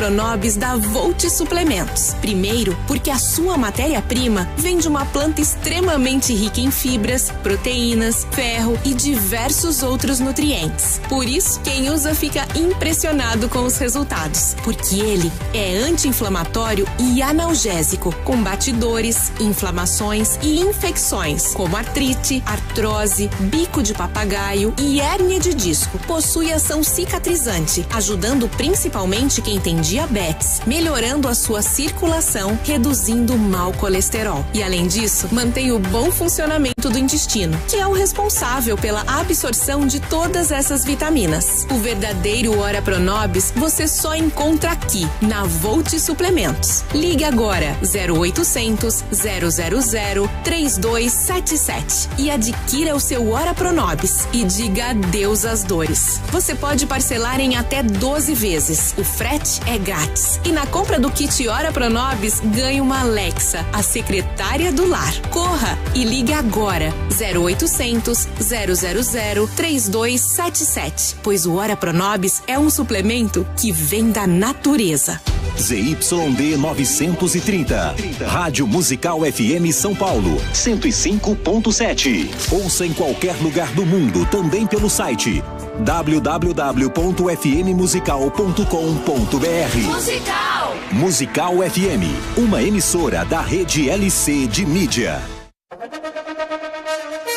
Pronobis da Volt Suplementos. Primeiro, porque a sua matéria-prima vem de uma planta extremamente rica em fibras, proteínas, ferro e diversos outros nutrientes. Por isso, quem usa fica impressionado com os resultados, porque ele é anti-inflamatório e analgésico, combate dores, inflamações e infecções, como artrite, artrose, bico de papagaio e hérnia de disco. Possui ação cicatrizante, ajudando principalmente quem tem diabetes, melhorando a sua circulação, reduzindo o mau colesterol. E além disso, mantém o bom funcionamento do intestino, que é o responsável pela absorção de todas essas vitaminas. O verdadeiro Ora Pronobis você só encontra aqui, na Volt Suplementos. Ligue agora, 0800 000 3277 e adquira o seu Ora Pronobis e diga adeus às dores. Você pode parcelar em até 12 vezes. O frete é grátis. E na compra do kit Ora Pronobis, ganhe uma Alexa, a secretária do lar. Corra e ligue agora, 0800 000 3277, pois o Ora Pronobis é um suplemento que vem da natureza. ZYD 930, Rádio Musical FM São Paulo, 105.7. Ouça em qualquer lugar do mundo, também pelo site www.fmmusical.com.br. Musical FM, uma emissora da rede LC de mídia.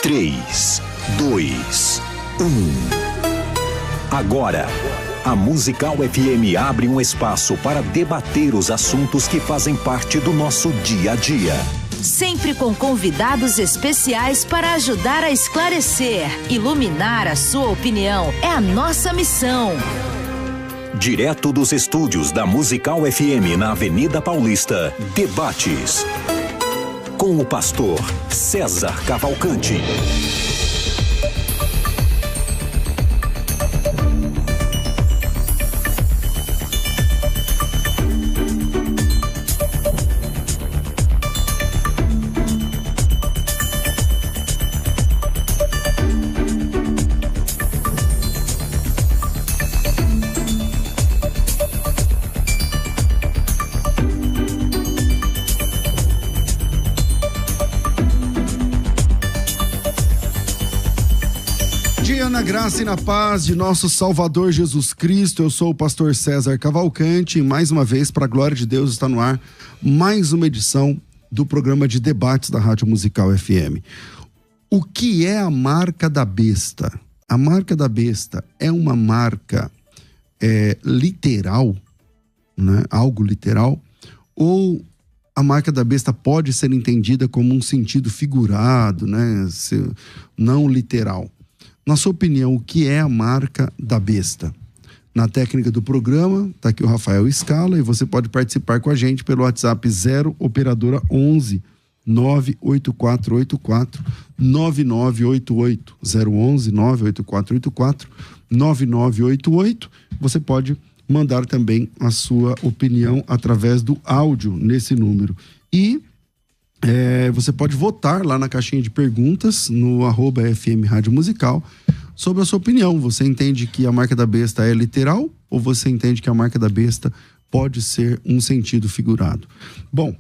3, 2, 1. Agora, a Musical FM abre um espaço para debater os assuntos que fazem parte do nosso dia a dia. Sempre com convidados especiais para ajudar a esclarecer, iluminar a sua opinião. É a nossa missão. Direto dos estúdios da Musical FM na Avenida Paulista, debates com o pastor César Cavalcante. Na graça e na paz de nosso Salvador Jesus Cristo, eu sou o pastor César Cavalcante e mais uma vez, para a glória de Deus, está no ar mais uma edição do programa de debates da Rádio Musical FM. O que é a marca da besta? A marca da besta é uma marca literal, né? Algo literal, ou a marca da besta pode ser entendida como um sentido figurado, né? Não literal. Na sua opinião, o que é a marca da besta? Na técnica do programa, está aqui o Rafael Scala e você pode participar com a gente pelo WhatsApp 0 operadora 11 98484 9988 011 98484 9988. Você pode mandar também a sua opinião através do áudio nesse número. E você pode votar lá na caixinha de perguntas no @FM Rádio Musical sobre a sua opinião. Você entende que a marca da besta é literal ou você entende que a marca da besta pode ser um sentido figurado? Bom,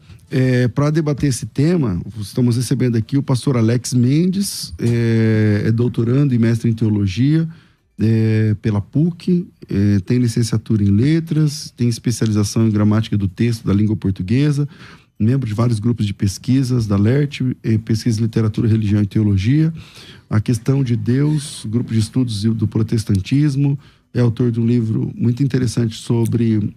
para debater esse tema, estamos recebendo aqui o pastor Alex Mendes, é doutorando e mestre em teologia pela PUC, tem licenciatura em letras, tem especialização em gramática do texto da língua portuguesa, membro de vários grupos de pesquisas da LERT, pesquisa em literatura, religião e teologia, a questão de Deus, grupo de estudos do protestantismo, é autor de um livro muito interessante sobre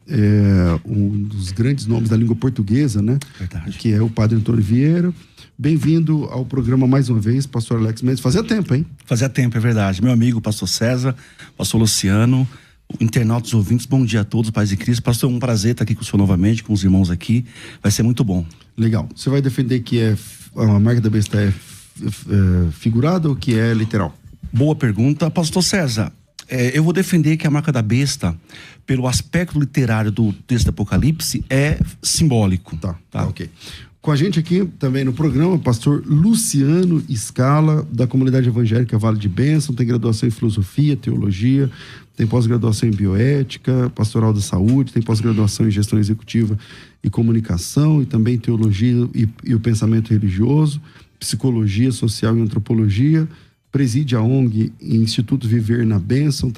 um dos grandes nomes da língua portuguesa, né? Verdade. Que é o Padre Antônio Vieira. Bem-vindo ao programa mais uma vez, pastor Alex Mendes. Fazia tempo, hein? Fazia tempo, é verdade. Meu amigo, pastor César, pastor Luciano, internautas ouvintes, bom dia a todos, paz de Cristo. Pastor, um prazer estar aqui com o senhor novamente, com os irmãos aqui, vai ser muito bom. Legal. Você vai defender que a marca da besta é figurada ou que é literal? Boa pergunta, pastor César. Eu vou defender que a marca da besta, pelo aspecto literário do texto do Apocalipse, é simbólico. Tá, ok. Com a gente aqui também no programa, o pastor Luciano Scala, da Comunidade Evangélica Vale de Bênção, tem graduação em filosofia, teologia, tem pós-graduação em bioética, pastoral da saúde, tem pós-graduação em gestão executiva e comunicação, e também teologia e o pensamento religioso, psicologia social e antropologia, preside a ONG Instituto Viver na Bênção,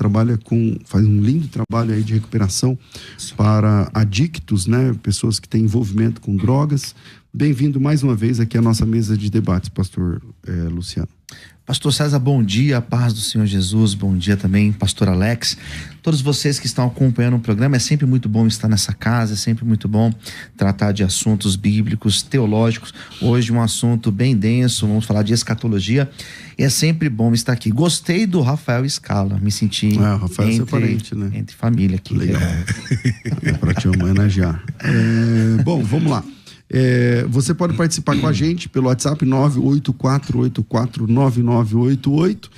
faz um lindo trabalho aí de recuperação para adictos, né? Pessoas que têm envolvimento com drogas. Bem-vindo mais uma vez aqui à nossa mesa de debates, pastor Luciano. Pastor César, bom dia, a paz do Senhor Jesus, bom dia também, pastor Alex, todos vocês que estão acompanhando o programa. É sempre muito bom estar nessa casa, é sempre muito bom tratar de assuntos bíblicos, teológicos. Hoje um assunto bem denso, vamos falar de escatologia, e é sempre bom estar aqui. Gostei do Rafael Scala, me senti o Rafael é seu parente, né? Entre família aqui. Legal. É para te homenagear. Bom, vamos lá. Você pode participar com a gente pelo WhatsApp 984849988.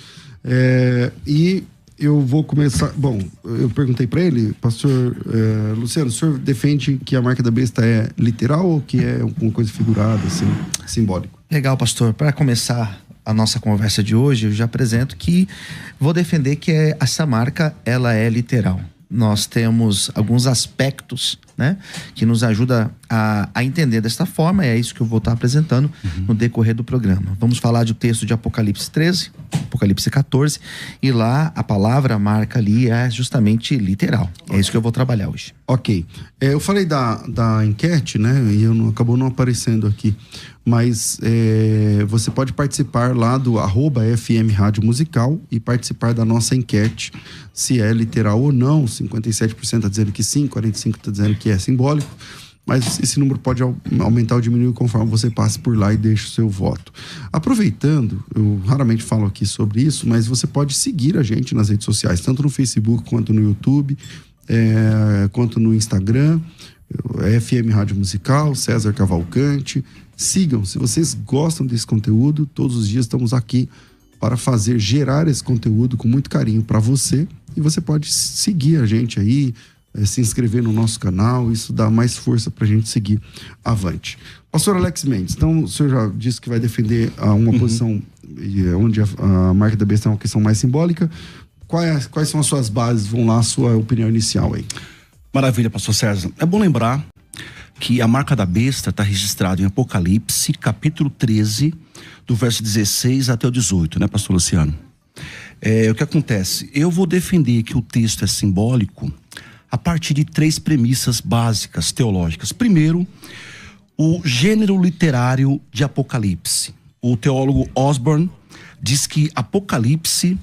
E eu vou começar. Bom, eu perguntei para ele, pastor Luciano, o senhor defende que a marca da besta é literal ou que é uma coisa figurada, assim, simbólico? Legal, pastor. Para começar a nossa conversa de hoje, eu já apresento que vou defender que essa marca ela é literal. Nós temos alguns aspectos, né, que nos ajuda a entender desta forma, e é isso que eu vou estar apresentando no decorrer do programa. Vamos falar do texto de Apocalipse 13, Apocalipse 14, e lá a palavra marca ali é justamente literal. É isso que eu vou trabalhar hoje. Ok. Eu falei da enquete, né, e acabou não aparecendo aqui, mas você pode participar lá do @FM Rádio Musical e participar da nossa enquete, se é literal ou não. 57% está dizendo que sim, 45% está dizendo que é simbólico, mas esse número pode aumentar ou diminuir conforme você passe por lá e deixe o seu voto. Aproveitando, eu raramente falo aqui sobre isso, mas você pode seguir a gente nas redes sociais, tanto no Facebook quanto no YouTube, quanto no Instagram, FM Rádio Musical, César Cavalcante. Sigam, se vocês gostam desse conteúdo, todos os dias estamos aqui para gerar esse conteúdo com muito carinho para você, e você pode seguir a gente aí, se inscrever no nosso canal, isso dá mais força para a gente seguir avante. Pastor Alex Mendes, então o senhor já disse que vai defender uma posição onde a marca da besta é uma questão mais simbólica. Quais são as suas bases? Vamos lá, a sua opinião inicial aí. Maravilha, pastor César. É bom lembrar que a marca da besta está registrada em Apocalipse, capítulo 13, do verso 16 até o 18, né, pastor Luciano? O que acontece? Eu vou defender que o texto é simbólico a partir de 3 premissas básicas teológicas. Primeiro, o gênero literário de Apocalipse. O teólogo Osborne diz que Apocalipse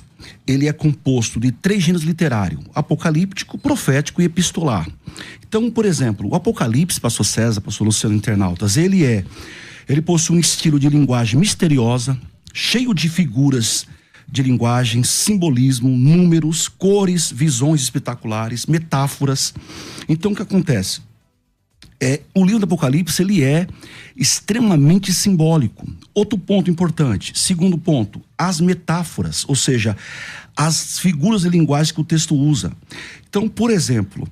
ele é composto de 3 gêneros literários: apocalíptico, profético e epistolar. Então, por exemplo, o Apocalipse, pastor César, pastor Luciano, internautas, ele possui um estilo de linguagem misteriosa, cheio de figuras de linguagem, simbolismo, números, cores, visões espetaculares, metáforas. Então, o que acontece? O livro do Apocalipse, ele é extremamente simbólico. Outro ponto importante, segundo ponto, as metáforas, ou seja, as figuras de linguagem que o texto usa. Então, por exemplo,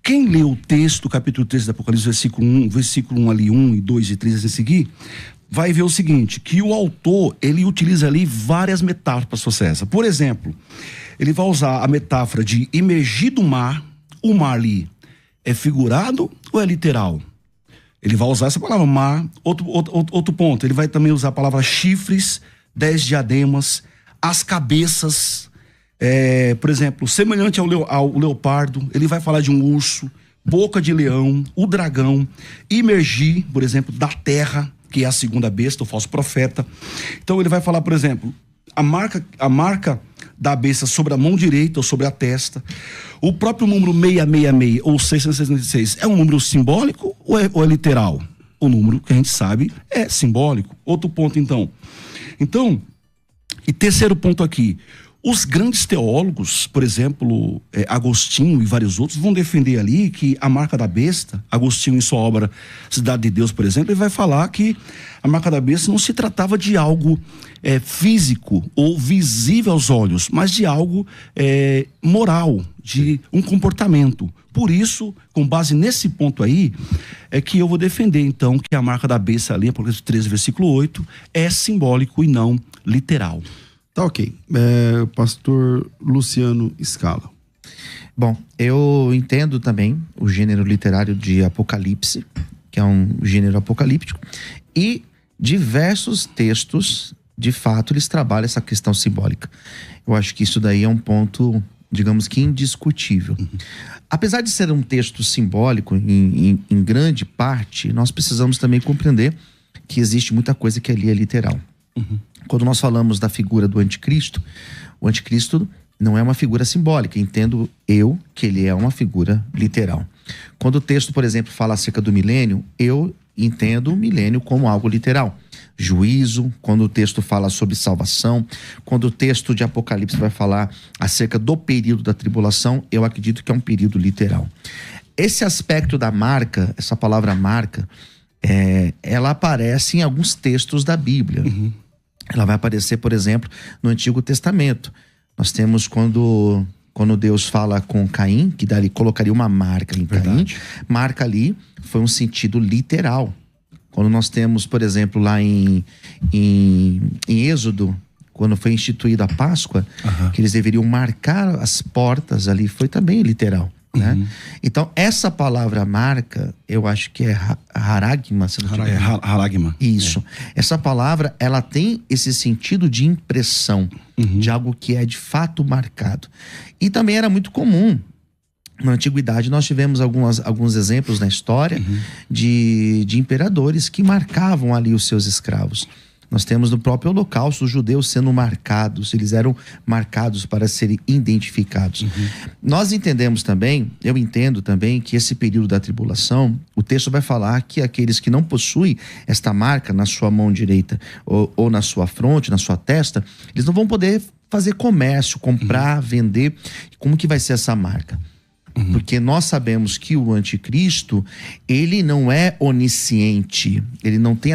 quem lê o texto, capítulo 13 do Apocalipse, versículo 1 ali, 1 e 2 e 3 a seguir, vai ver o seguinte, que o autor, ele utiliza ali várias metáforas, pastor César. Por exemplo, ele vai usar a metáfora de emergir do mar. O mar ali é figurado ou é literal? Ele vai usar essa palavra mar. Outro ponto, ele vai também usar a palavra chifres, 10 diademas, as cabeças, por exemplo, semelhante ao leopardo. Ele vai falar de um urso, boca de leão, o dragão, emergir, por exemplo, da terra, que é a segunda besta, o falso profeta. Então ele vai falar, por exemplo, a marca da besta sobre a mão direita ou sobre a testa. O próprio número 666 ou 666 é um número simbólico ou é literal? O número que a gente sabe é simbólico. Outro ponto, então. E terceiro ponto aqui. Os grandes teólogos, por exemplo, Agostinho e vários outros, vão defender ali que a marca da besta, Agostinho em sua obra Cidade de Deus, por exemplo, ele vai falar que a marca da besta não se tratava de algo físico ou visível aos olhos, mas de algo moral, de um comportamento. Por isso, com base nesse ponto aí, é que eu vou defender, então, que a marca da besta ali, Apocalipse 13, versículo 8, é simbólico e não literal. Tá ok. Pastor Luciano Scala. Bom, eu entendo também o gênero literário de Apocalipse, que é um gênero apocalíptico, e diversos textos, de fato, eles trabalham essa questão simbólica. Eu acho que isso daí é um ponto, digamos que indiscutível. Apesar de ser um texto simbólico, em grande parte, nós precisamos também compreender que existe muita coisa que ali é literal. Quando nós falamos da figura do anticristo, o anticristo não é uma figura simbólica, entendo eu que ele é uma figura literal. Quando o texto, por exemplo, fala acerca do milênio, eu entendo o milênio como algo literal. Juízo, quando o texto fala sobre salvação, quando o texto de Apocalipse vai falar acerca do período da tribulação, eu acredito que é um período literal. Esse aspecto da marca, essa palavra marca, ela aparece em alguns textos da Bíblia. Ela vai aparecer, por exemplo, no Antigo Testamento. Nós temos quando Deus fala com Caim, que dali colocaria uma marca em Caim. Marca ali foi um sentido literal. Quando nós temos, por exemplo, lá em Êxodo, quando foi instituída a Páscoa, que eles deveriam marcar as portas ali, foi também literal. Né? Então, essa palavra marca, eu acho que é haragma. Haragma. Isso. Essa palavra, ela tem esse sentido de impressão, de algo que é de fato marcado. E também era muito comum. Na antiguidade, nós tivemos alguns exemplos na história de imperadores que marcavam ali os seus escravos. Nós temos no próprio Holocausto os judeus sendo marcados, eles eram marcados para serem identificados. Nós entendemos também, eu entendo também que esse período da tribulação, o texto vai falar que aqueles que não possuem esta marca na sua mão direita ou na sua fronte, na sua testa, eles não vão poder fazer comércio, comprar, vender. Como que vai ser essa marca? Porque nós sabemos que o anticristo, ele não é onisciente, ele não tem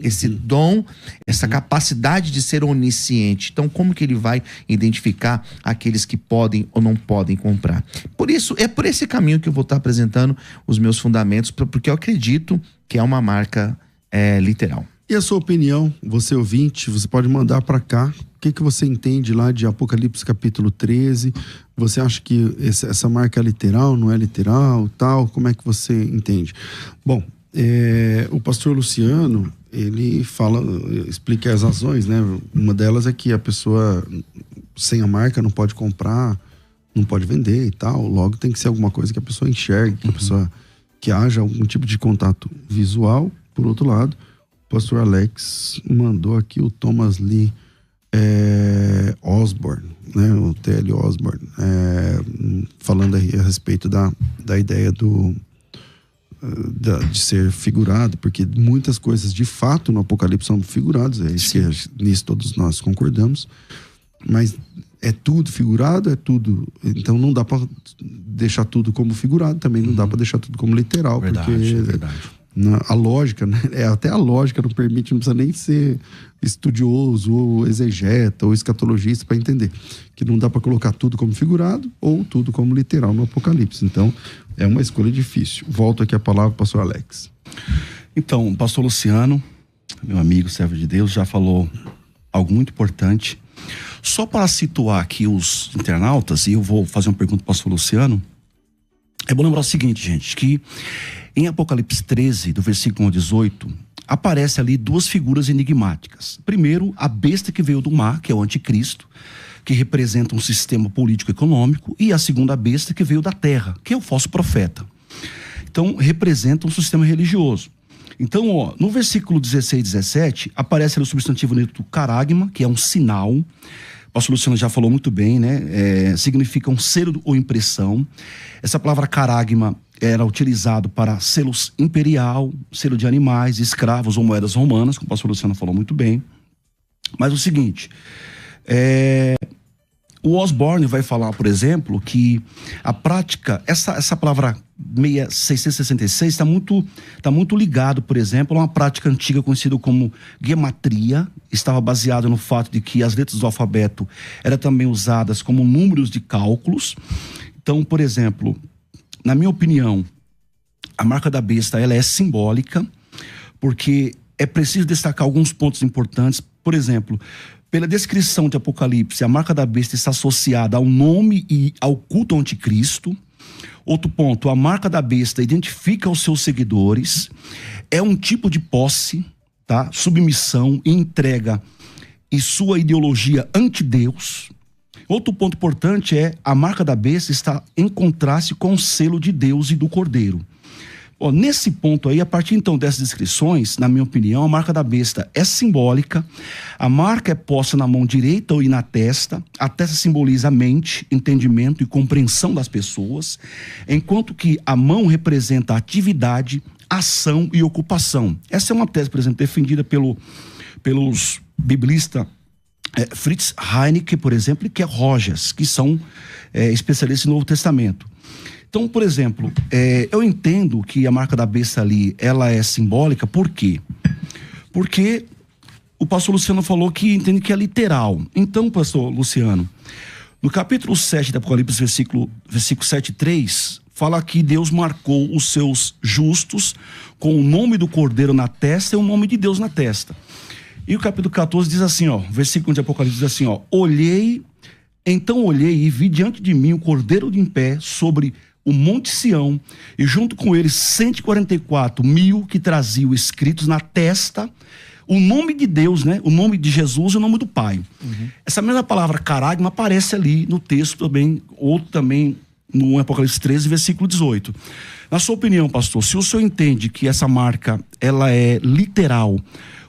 esse dom, essa capacidade de ser onisciente. Então, como que ele vai identificar aqueles que podem ou não podem comprar? Por isso, é por esse caminho que eu vou estar apresentando os meus fundamentos, porque eu acredito que é uma marca literal. E a sua opinião, você ouvinte, você pode mandar para cá. O que você entende lá de Apocalipse capítulo 13? Você acha que essa marca é literal, não é literal, tal? Como é que você entende? Bom, o pastor Luciano, ele explica as razões, né? Uma delas é que a pessoa sem a marca não pode comprar, não pode vender e tal. Logo tem que ser alguma coisa que a pessoa enxergue, que haja algum tipo de contato visual. Por outro lado, o pastor Alex mandou aqui o Thomas Lee Osborne, né? O T.L. Osborne, falando a respeito da ideia de ser figurado, porque muitas coisas de fato no Apocalipse são figuradas, nisso todos nós concordamos, mas é tudo figurado, então não dá para deixar tudo como figurado, também não dá para deixar tudo como literal, porque a lógica, né? Até a lógica não permite, não precisa nem ser estudioso ou exegeta ou escatologista para entender que não dá para colocar tudo como figurado ou tudo como literal no Apocalipse. Então é uma escolha difícil. Volto aqui a palavra para o pastor Alex. Então, o pastor Luciano, meu amigo, servo de Deus, já falou algo muito importante. Só para situar aqui os internautas, e eu vou fazer uma pergunta para o pastor Luciano. É bom lembrar o seguinte, gente, que em Apocalipse 13, do versículo 1 ao 18, aparece ali duas figuras enigmáticas. Primeiro, a besta que veio do mar, que é o anticristo, que representa um sistema político-econômico, e a segunda besta que veio da terra, que é o falso profeta. Então, representa um sistema religioso. Então, no versículo 16 e 17, aparece ali o substantivo neutro caragma, que é um sinal. O pastor Luciano já falou muito bem, né? Significa um selo ou impressão. Essa palavra caragma era utilizado para selos imperial, selo de animais, escravos ou moedas romanas, como o pastor Luciano falou muito bem. Mas o seguinte, o Osborne vai falar, por exemplo, que a prática, essa palavra 666 está muito ligado, por exemplo, a uma prática antiga conhecida como gematria. Estava baseada no fato de que as letras do alfabeto eram também usadas como números de cálculos. Então, por exemplo, na minha opinião, a marca da besta ela é simbólica, porque é preciso destacar alguns pontos importantes. Por exemplo, pela descrição de Apocalipse, a marca da besta está associada ao nome e ao culto ao anticristo. Outro ponto, a marca da besta identifica os seus seguidores, é um tipo de posse, tá? Submissão e entrega e sua ideologia anti-Deus. Outro ponto importante é a marca da besta está em contraste com o selo de Deus e do Cordeiro. Nesse ponto aí, a partir então dessas descrições, na minha opinião, a marca da besta é simbólica, a marca é posta na mão direita ou na testa, a testa simboliza a mente, entendimento e compreensão das pessoas, enquanto que a mão representa a atividade, ação e ocupação. Essa é uma tese, por exemplo, defendida pelos biblistas Fritz Heinecke, por exemplo, e Keith Rogers, que são especialistas no Novo Testamento. Então, por exemplo, eu entendo que a marca da besta ali, ela é simbólica, por quê? Porque o pastor Luciano falou que entende que é literal. Então, pastor Luciano, no capítulo 7 do Apocalipse, versículo 7:3, fala que Deus marcou os seus justos com o nome do Cordeiro na testa e o nome de Deus na testa. E o capítulo 14 diz assim, versículo de Apocalipse diz assim, então olhei e vi diante de mim o Cordeiro de em pé sobre o Monte Sião, e junto com ele 144.000 que traziam escritos na testa o nome de Deus, né? O nome de Jesus e o nome do Pai. Essa mesma palavra caragma aparece ali no texto também, outro também no Apocalipse 13, versículo 18. Na sua opinião, pastor, se o senhor entende que essa marca ela é literal,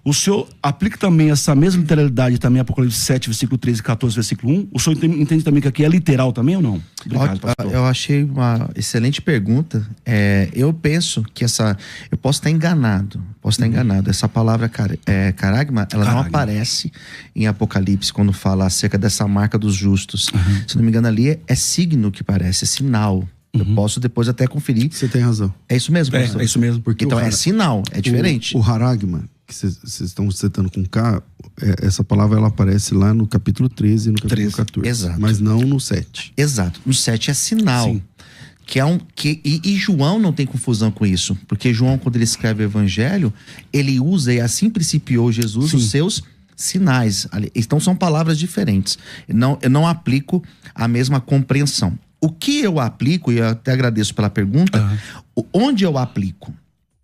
o senhor aplica também essa mesma literalidade também em Apocalipse 7, versículo 13 e 14, versículo 1? O senhor entende também que aqui é literal também ou não? Obrigado, pastor. Eu achei uma excelente pergunta. Eu penso que eu posso estar enganado. Essa palavra caragma, ela não aparece em Apocalipse quando fala acerca dessa marca dos justos. Se não me engano, ali é signo que parece, é sinal. Eu posso depois até conferir. Você tem razão. É isso mesmo, pastor? É isso mesmo. Porque então é sinal, é diferente. O haragma, que vocês estão citando com K, essa palavra ela aparece lá no capítulo 13 e no capítulo 14. Exato. Mas não no 7. Exato. No 7 é sinal. Sim. E João não tem confusão com isso. Porque João, quando ele escreve o evangelho, ele usa, e assim principiou Jesus, os seus sinais. Então são palavras diferentes. Eu não aplico a mesma compreensão. O que eu aplico, e eu até agradeço pela pergunta, onde eu aplico?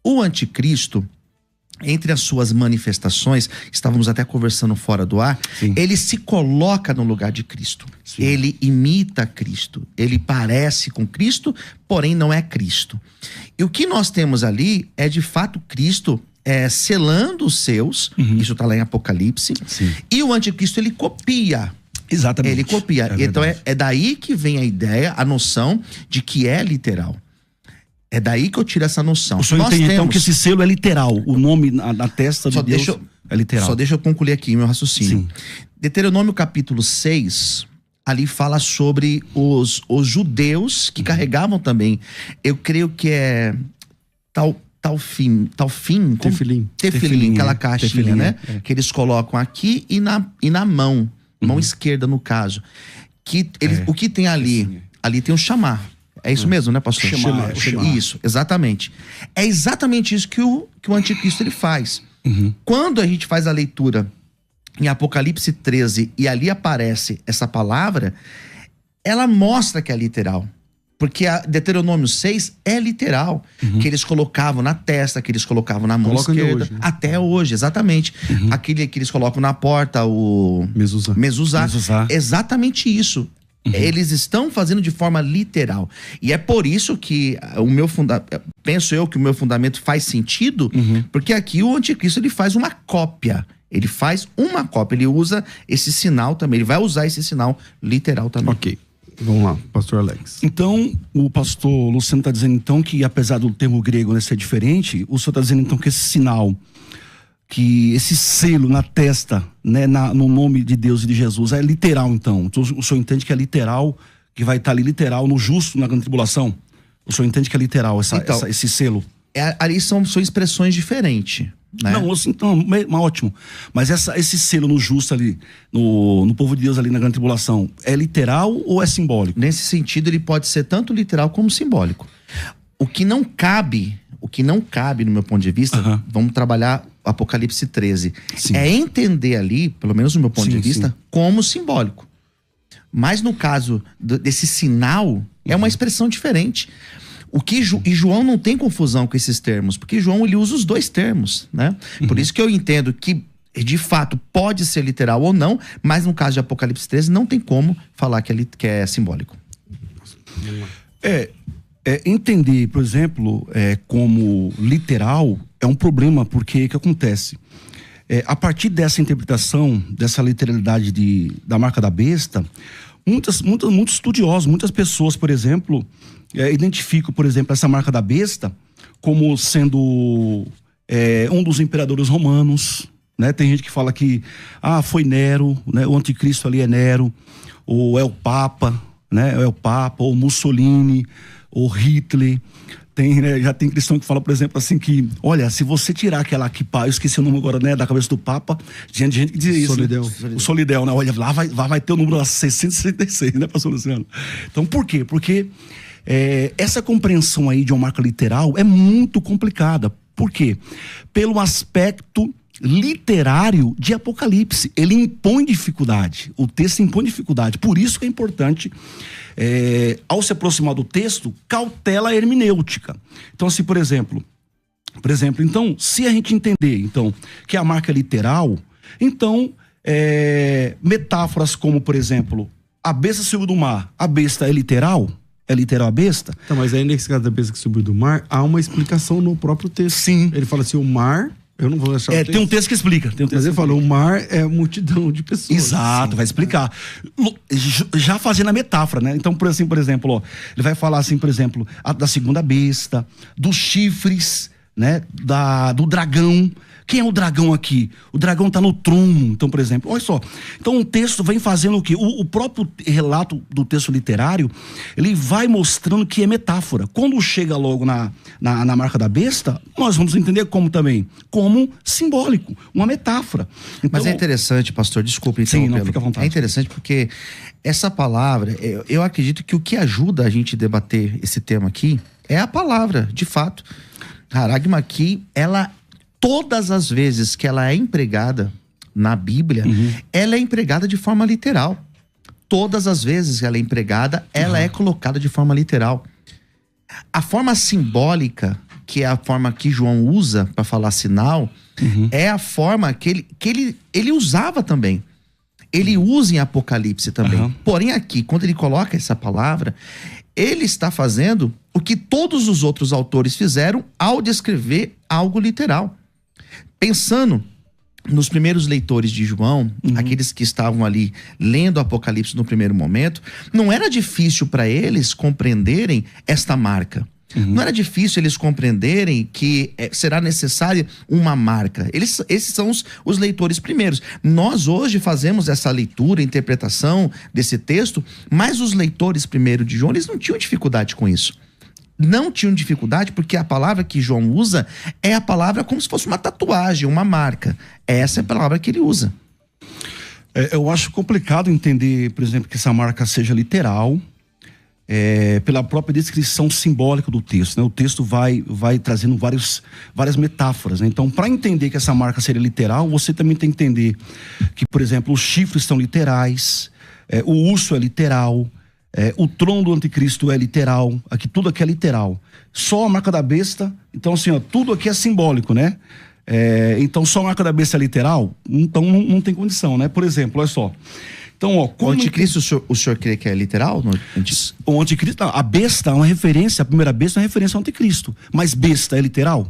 O anticristo, entre as suas manifestações, estávamos até conversando fora do ar, ele se coloca no lugar de Cristo. Sim. Ele imita Cristo. Ele parece com Cristo, porém não é Cristo. E o que nós temos ali é, de fato, Cristo selando os seus, isso está lá em Apocalipse, e o anticristo, ele copia. Exatamente. Ele copia. Então é daí que vem a ideia, a noção de que é literal. É daí que eu tiro essa noção. O senhor entende então que esse selo é literal, o nome na testa de Deus é literal. Só deixa eu concluir aqui meu raciocínio. Sim. Deuteronômio capítulo 6, ali fala sobre os judeus que carregavam também, eu creio que é tefilim, aquela caixinha, né? Que eles colocam aqui e na mão esquerda, no caso. O que tem ali? Ali tem o chamar. É isso mesmo, né, pastor? Chamar. Isso, exatamente. É exatamente isso que o anticristo ele faz. Quando a gente faz a leitura em Apocalipse 13 e ali aparece essa palavra, ela mostra que é literal. Porque a Deuteronômio 6 é literal. Que eles colocavam na testa, que eles colocavam na mão esquerda. Hoje, né? Até hoje, exatamente. Aquele que eles colocam na porta, o mezuzá. Exatamente isso. Eles estão fazendo de forma literal. E é por isso que penso eu que o meu fundamento faz sentido, porque aqui o anticristo ele faz uma cópia. Ele usa esse sinal também. Ele vai usar esse sinal literal também. Ok. Vamos lá, pastor Alex. Então, o pastor Luciano está dizendo então que, apesar do termo grego ser diferente, o senhor está dizendo então que esse sinal, que esse selo na testa, né, no nome de Deus e de Jesus, é literal então. O senhor entende que é literal, que vai estar ali literal no justo, na grande tribulação? O senhor entende que é literal esse selo? Ali são expressões diferentes. Né? Não, então, ótimo. Mas esse selo no justo ali, no povo de Deus ali na grande tribulação, é literal ou é simbólico? Nesse sentido, ele pode ser tanto literal como simbólico. O que não cabe no meu ponto de vista, vamos trabalhar Apocalipse 13. Sim. É entender ali, pelo menos no meu ponto de vista, como simbólico. Mas no caso desse sinal, é uma expressão diferente. E João não tem confusão com esses termos, porque João ele usa os dois termos, né? Por isso que eu entendo que, de fato, pode ser literal ou não, mas no caso de Apocalipse 13, não tem como falar que é simbólico. Entender, por exemplo, como literal é um problema, porque o que acontece? A partir dessa interpretação, dessa literalidade da marca da besta, muitos estudiosos, muitas pessoas, por exemplo, identificam, por exemplo, essa marca da besta como sendo um dos imperadores romanos, né? Tem gente que fala que foi Nero, né? O anticristo ali é Nero, ou é o Papa, né? É o Papa, ou Mussolini, ou Hitler. Já tem cristão que fala, por exemplo, assim que, olha, se você tirar aquela kippah, eu esqueci o nome agora, né, da cabeça do Papa, gente que diz isso. Solidel. Né? O Solidel, né? Olha, lá vai ter o número 666, né, pastor Luciano? Então, por quê? Porque essa compreensão aí de uma marca literal é muito complicada. Por quê? Pelo aspecto literário de Apocalipse. Ele impõe dificuldade. O texto impõe dificuldade. Por isso que é importante, ao se aproximar do texto, cautela hermenêutica. Então, assim, por exemplo, então, se a gente entender, então, que a marca é literal, então, metáforas como, por exemplo, a besta subiu do mar, a besta é literal? É literal a besta? Tá, mas aí nesse caso da besta que subiu do mar, há uma explicação no próprio texto. Sim. Ele fala assim, o mar... Eu não vou achar o texto. Tem um texto que explica. Mas ele falou, o mar é multidão de pessoas. Exato, vai explicar. Já fazendo a metáfora, né? Então, por exemplo, ele vai falar assim, por exemplo, da segunda besta, dos chifres, né? Do dragão. Quem é o dragão aqui? O dragão está no trono. Então, por exemplo, olha só. Então, o texto vem fazendo o quê? O próprio relato do texto literário, ele vai mostrando que é metáfora. Quando chega logo na marca da besta, nós vamos entender como também? Como simbólico, uma metáfora. Então, mas é interessante, pastor, desculpe sim, não, fica à vontade. É interessante porque essa palavra, eu acredito que o que ajuda a gente a debater esse tema aqui é a palavra, de fato. Haragma aqui, ela... Todas as vezes que ela é empregada na Bíblia, ela é empregada de forma literal. Todas as vezes que ela é empregada, ela é colocada de forma literal. A forma simbólica, que é a forma que João usa para falar sinal, é a forma que ele usava também. Ele usa em Apocalipse também. Porém aqui, quando ele coloca essa palavra, ele está fazendo o que todos os outros autores fizeram ao descrever algo literal. Pensando nos primeiros leitores de João, aqueles que estavam ali lendo Apocalipse no primeiro momento, não era difícil para eles compreenderem esta marca. Não era difícil eles compreenderem que será necessária uma marca. Esses são os leitores primeiros. Nós hoje fazemos essa leitura, interpretação desse texto, mas os leitores primeiro de João, eles não tinham dificuldade com isso. Não tinham dificuldade porque a palavra que João usa é a palavra como se fosse uma tatuagem, uma marca. Essa é a palavra que ele usa. Eu acho complicado entender, por exemplo, que essa marca seja literal, pela própria descrição simbólica do texto, né? O texto vai trazendo várias metáforas, né? Então, para entender que essa marca seria literal, você também tem que entender que, por exemplo, os chifres são literais, o urso é literal, o trono do anticristo é literal, tudo aqui é literal. Só a marca da besta, então assim, tudo aqui é simbólico, né? Então só a marca da besta é literal? Então não tem condição, né? Por exemplo, olha só. Então, o anticristo, o senhor crê que é literal? O anticristo, a besta é uma referência, a primeira besta é uma referência ao anticristo. Mas besta é literal?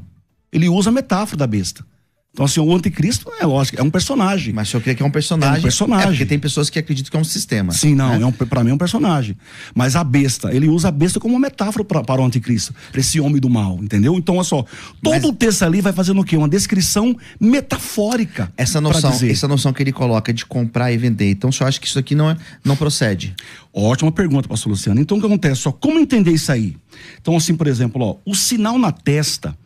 Ele usa a metáfora da besta. Então, assim, o anticristo é lógico, é um personagem. Mas o senhor crê que é um personagem? É um personagem. Porque tem pessoas que acreditam que é um sistema. Sim, não, né? Para mim é um personagem. Mas a besta, ele usa a besta como uma metáfora para o anticristo, para esse homem do mal, entendeu? Então, olha só, todo o texto ali vai fazendo o quê? Uma descrição metafórica. Essa noção que ele coloca de comprar e vender. Então, o senhor acha que isso aqui não procede? Ótima pergunta, pastor Luciano. Então, o que acontece? Como entender isso aí? Então, assim, por exemplo, o sinal na testa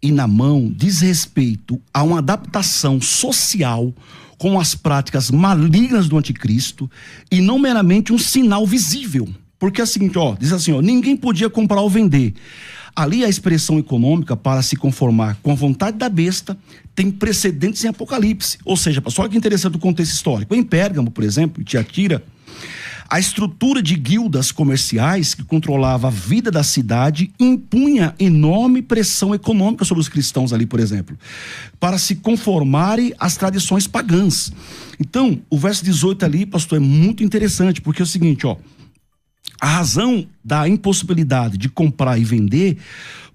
e na mão diz respeito a uma adaptação social com as práticas malignas do anticristo e não meramente um sinal visível. Porque é o seguinte, diz assim, ninguém podia comprar ou vender. Ali a expressão econômica para se conformar com a vontade da besta tem precedentes em Apocalipse. Ou seja, olha que interessante o contexto histórico. Em Pérgamo, por exemplo, em Tiatira, a estrutura de guildas comerciais que controlava a vida da cidade impunha enorme pressão econômica sobre os cristãos ali, por exemplo, para se conformarem às tradições pagãs. Então, o verso 18 ali, pastor, é muito interessante, porque é o seguinte, a razão da impossibilidade de comprar e vender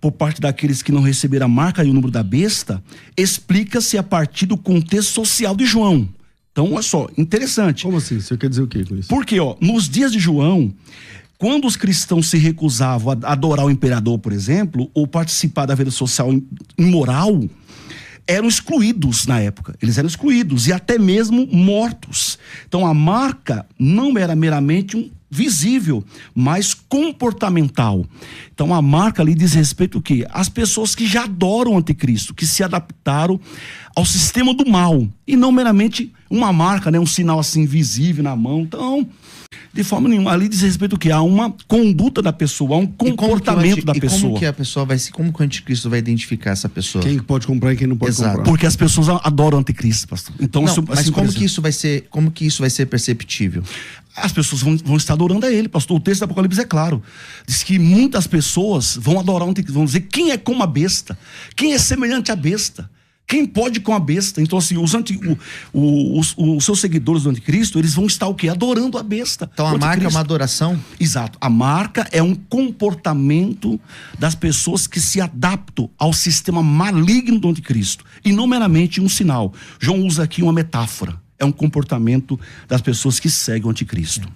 por parte daqueles que não receberam a marca e o número da besta explica-se a partir do contexto social de João. Então, olha só, interessante. Como assim? Você quer dizer o quê com isso? Porque, nos dias de João, quando os cristãos se recusavam a adorar o imperador, por exemplo, ou participar da vida social imoral, eram excluídos na época. Eles eram excluídos e até mesmo mortos. Então, a marca não era meramente visível, mas comportamental. Então, a marca ali diz respeito ao quê? Às pessoas que já adoram o anticristo, que se adaptaram ao sistema do mal, e não meramente uma marca, um sinal assim visível na mão. Então, de forma nenhuma, ali diz respeito ao quê? A uma conduta da pessoa, a um comportamento da pessoa. Como que a pessoa como que o anticristo vai identificar essa pessoa? Quem pode comprar e quem não pode comprar. Porque as pessoas adoram o anticristo, pastor. Então, não, isso, mas assim, como que isso vai ser perceptível? As pessoas vão estar adorando a ele, pastor. O texto do Apocalipse é claro. Diz que muitas pessoas vão adorar o anticristo, vão dizer quem é como a besta, quem é semelhante à besta. Quem pode com a besta? Então, assim, os seus seguidores do anticristo, eles vão estar o quê? Adorando a besta. Então, a marca é uma adoração? Exato. A marca é um comportamento das pessoas que se adaptam ao sistema maligno do anticristo. E não meramente um sinal. João usa aqui uma metáfora. É um comportamento das pessoas que seguem o anticristo.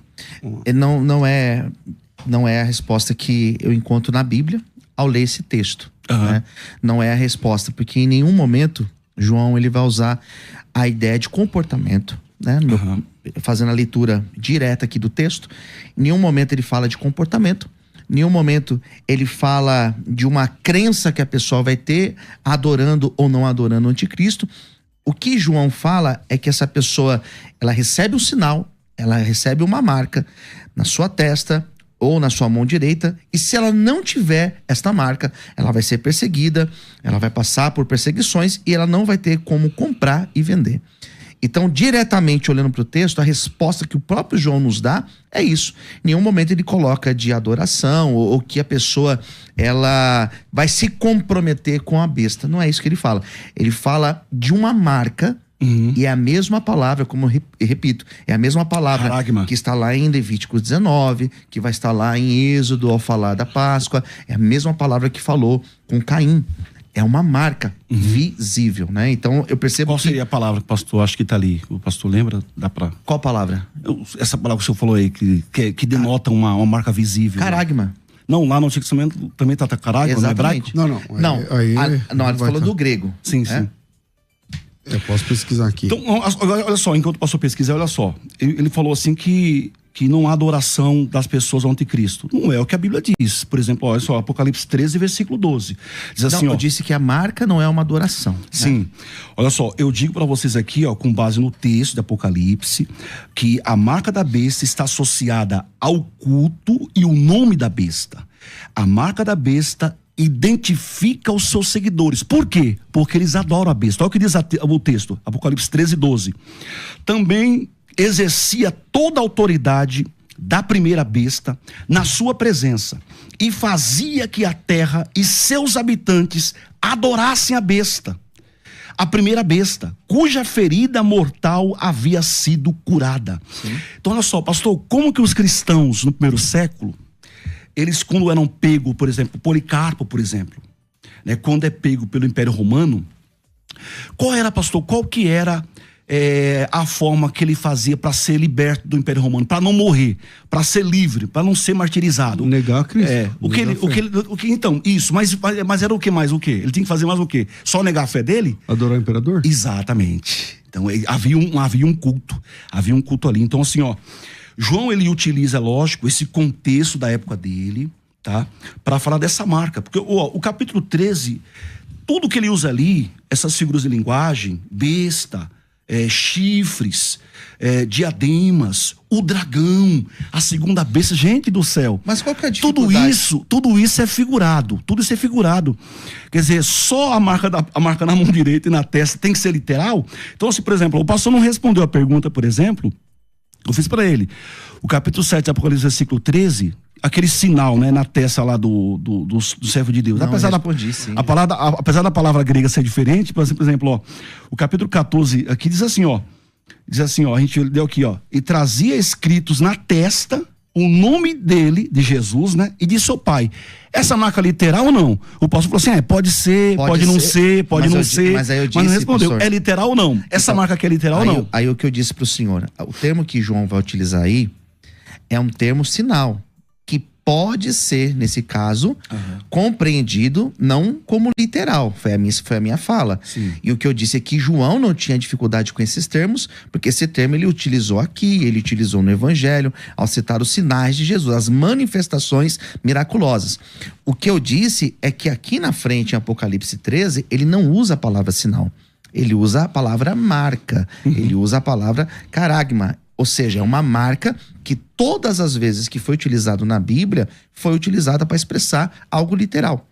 Não é a resposta que eu encontro na Bíblia ao ler esse texto. Né? Não é a resposta, porque em nenhum momento João ele vai usar a ideia de comportamento, né? Fazendo a leitura direta aqui do texto, em nenhum momento ele fala de comportamento, em nenhum momento ele fala de uma crença que a pessoa vai ter adorando ou não adorando o anticristo. O que João fala é que essa pessoa, ela recebe um sinal, ela recebe uma marca na sua testa ou na sua mão direita, e se ela não tiver esta marca, ela vai ser perseguida, ela vai passar por perseguições e ela não vai ter como comprar e vender. Então, diretamente olhando para o texto, a resposta que o próprio João nos dá é isso. Em nenhum momento ele coloca de adoração ou que a pessoa ela vai se comprometer com a besta. Não é isso que ele fala. Ele fala de uma marca. E é a mesma palavra, como eu repito, é a mesma palavra que está lá em Levítico 19, que vai estar lá em Êxodo ao falar da Páscoa, é a mesma palavra que falou com Caim. É uma marca visível, né? Então eu percebo Qual seria a palavra que o pastor acho que está ali? O pastor lembra? Qual palavra? Essa palavra que o senhor falou aí, que denota uma marca visível. Caragma. Não, lá no Antigo Testamento também está caragma, no hebraico? Não. Ele falou do grego. Sim. Eu posso pesquisar aqui. Então, olha só, enquanto o pastor pesquisar, olha só. Ele falou assim que não há adoração das pessoas ao anticristo. Não é o que a Bíblia diz. Por exemplo, olha só, Apocalipse 13, versículo 12. Diz assim, eu disse que a marca não é uma adoração. Sim. Né? Olha só, eu digo para vocês aqui, com base no texto de Apocalipse, que a marca da besta está associada ao culto e o nome da besta. A marca da besta identifica os seus seguidores. Por quê? Porque eles adoram a besta. Olha o que diz o texto, Apocalipse 13, 12. Também exercia toda a autoridade da primeira besta na sua presença e fazia que a terra e seus habitantes adorassem a besta, a primeira besta, cuja ferida mortal havia sido curada. Sim. Então olha só, pastor, como que os cristãos no primeiro século, eles quando eram pegos, por exemplo, Policarpo, por exemplo, né, quando é pego pelo Império Romano, qual que era a forma que ele fazia para ser liberto do Império Romano, para não morrer, para ser livre, para não ser martirizado? Negar a Cristo. Então, isso, mas era o que mais? O que? Ele tinha que fazer mais o quê? Só negar a fé dele? Adorar o imperador? Exatamente. Então, havia um culto ali. Então, assim, João, ele utiliza, lógico, esse contexto da época dele, tá? Para falar dessa marca. Porque o capítulo 13, tudo que ele usa ali, essas figuras de linguagem, besta, chifres, diademas, o dragão, a segunda besta, gente do céu. Mas qual que é a dificuldade? Tudo isso é figurado. Tudo isso é figurado. Quer dizer, só a marca na mão direita e na testa tem que ser literal? Então, se, por exemplo, o pastor não respondeu a pergunta, por exemplo, eu fiz para ele. O capítulo 7, Apocalipse, versículo 13, aquele sinal, né, na testa lá do servo de Deus. Não, apesar da palavra grega ser diferente, por exemplo, ó, o capítulo 14 aqui diz assim, ó, a gente deu aqui, ó, e trazia escritos na testa o nome dele, de Jesus, né, e de seu pai. Essa marca literal ou não? O pastor falou assim, pode ser, pode não ser, pode não ser, mas aí eu disse, mas não respondeu, pastor, é literal ou não? Essa então, marca aqui é literal ou não? Aí o que eu disse pro senhor, o termo que João vai utilizar aí é um termo sinal, que pode ser, nesse caso, compreendido não como literal. Foi a minha fala. Sim. E o que eu disse é que João não tinha dificuldade com esses termos, porque esse termo ele utilizou aqui, ele utilizou no Evangelho, ao citar os sinais de Jesus, as manifestações miraculosas. O que eu disse é que aqui na frente, em Apocalipse 13, ele não usa a palavra sinal. Ele usa a palavra marca. Ele usa a palavra caragma. Ou seja, é uma marca que todas as vezes que foi utilizado na Bíblia, foi utilizada para expressar algo literal.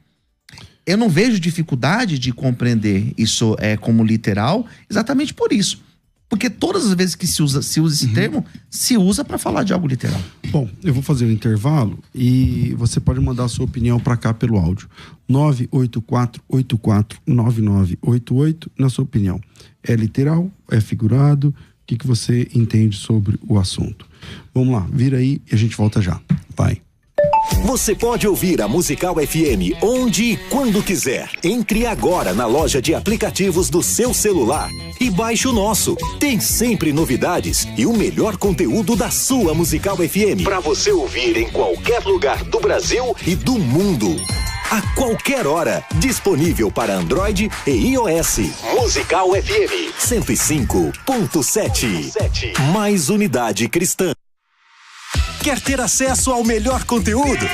Eu não vejo dificuldade de compreender isso como literal, exatamente por isso. Porque todas as vezes que se usa esse termo, se usa para falar de algo literal. Bom, eu vou fazer um intervalo e você pode mandar a sua opinião para cá pelo áudio. 984-84-9988, na sua opinião. É literal? É figurado? O que você entende sobre o assunto? Vamos lá, vira aí e a gente volta já. Vai. Você pode ouvir a Musical FM onde e quando quiser. Entre agora na loja de aplicativos do seu celular e baixe o nosso. Tem sempre novidades e o melhor conteúdo da sua Musical FM para você ouvir em qualquer lugar do Brasil e do mundo. A qualquer hora, disponível para Android e iOS. Musical FM 105.7. Mais unidade cristã. Quer ter acesso ao melhor conteúdo?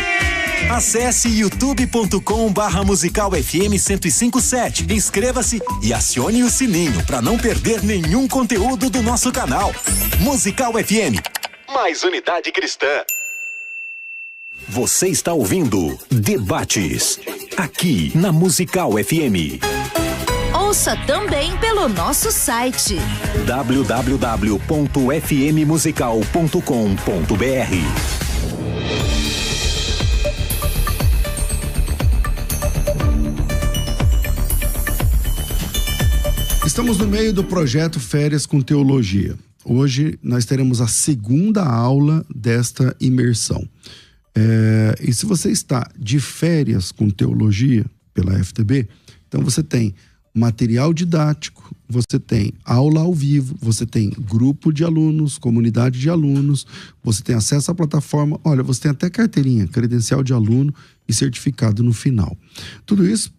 Acesse youtube.com/Musical FM 105.7. Inscreva-se e acione o sininho para não perder nenhum conteúdo do nosso canal. Musical FM. Mais unidade cristã. Você está ouvindo Debates, aqui na Musical FM. Ouça também pelo nosso site www.fmmusical.com.br. Estamos no meio do projeto Férias com Teologia. Hoje nós teremos a segunda aula desta imersão. E se você está de férias com teologia pela FTB, então você tem material didático, você tem aula ao vivo, você tem grupo de alunos, comunidade de alunos, você tem acesso à plataforma, olha, você tem até carteirinha, credencial de aluno e certificado no final. Tudo isso,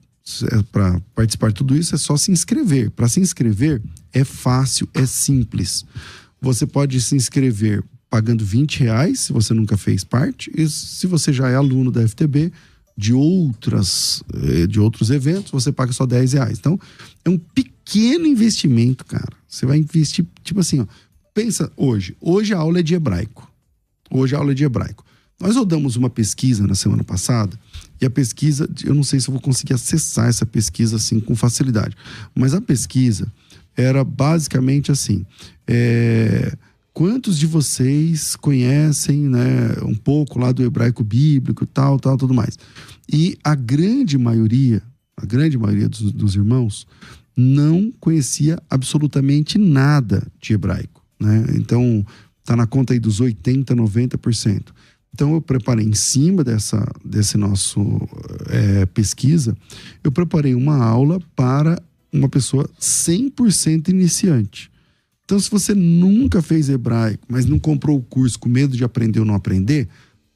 para participar de tudo isso, é só se inscrever. Para se inscrever é fácil, é simples. Você pode se inscrever pagando R$20, se você nunca fez parte, e se você já é aluno da FTB, de outros eventos, você paga só R$10. Então, é um pequeno investimento, cara. Você vai investir, tipo assim, ó, pensa hoje a aula é de hebraico. Nós rodamos uma pesquisa na semana passada, e a pesquisa, eu não sei se eu vou conseguir acessar essa pesquisa assim com facilidade, mas a pesquisa era basicamente assim, quantos de vocês conhecem, né, um pouco lá do hebraico bíblico, tal, tudo mais. E a grande maioria dos irmãos não conhecia absolutamente nada de hebraico, né? Então, tá na conta aí dos 80%, 90%. Então, eu preparei em cima desse nosso pesquisa, eu preparei uma aula para uma pessoa 100% iniciante. Então, se você nunca fez hebraico, mas não comprou o curso com medo de aprender ou não aprender,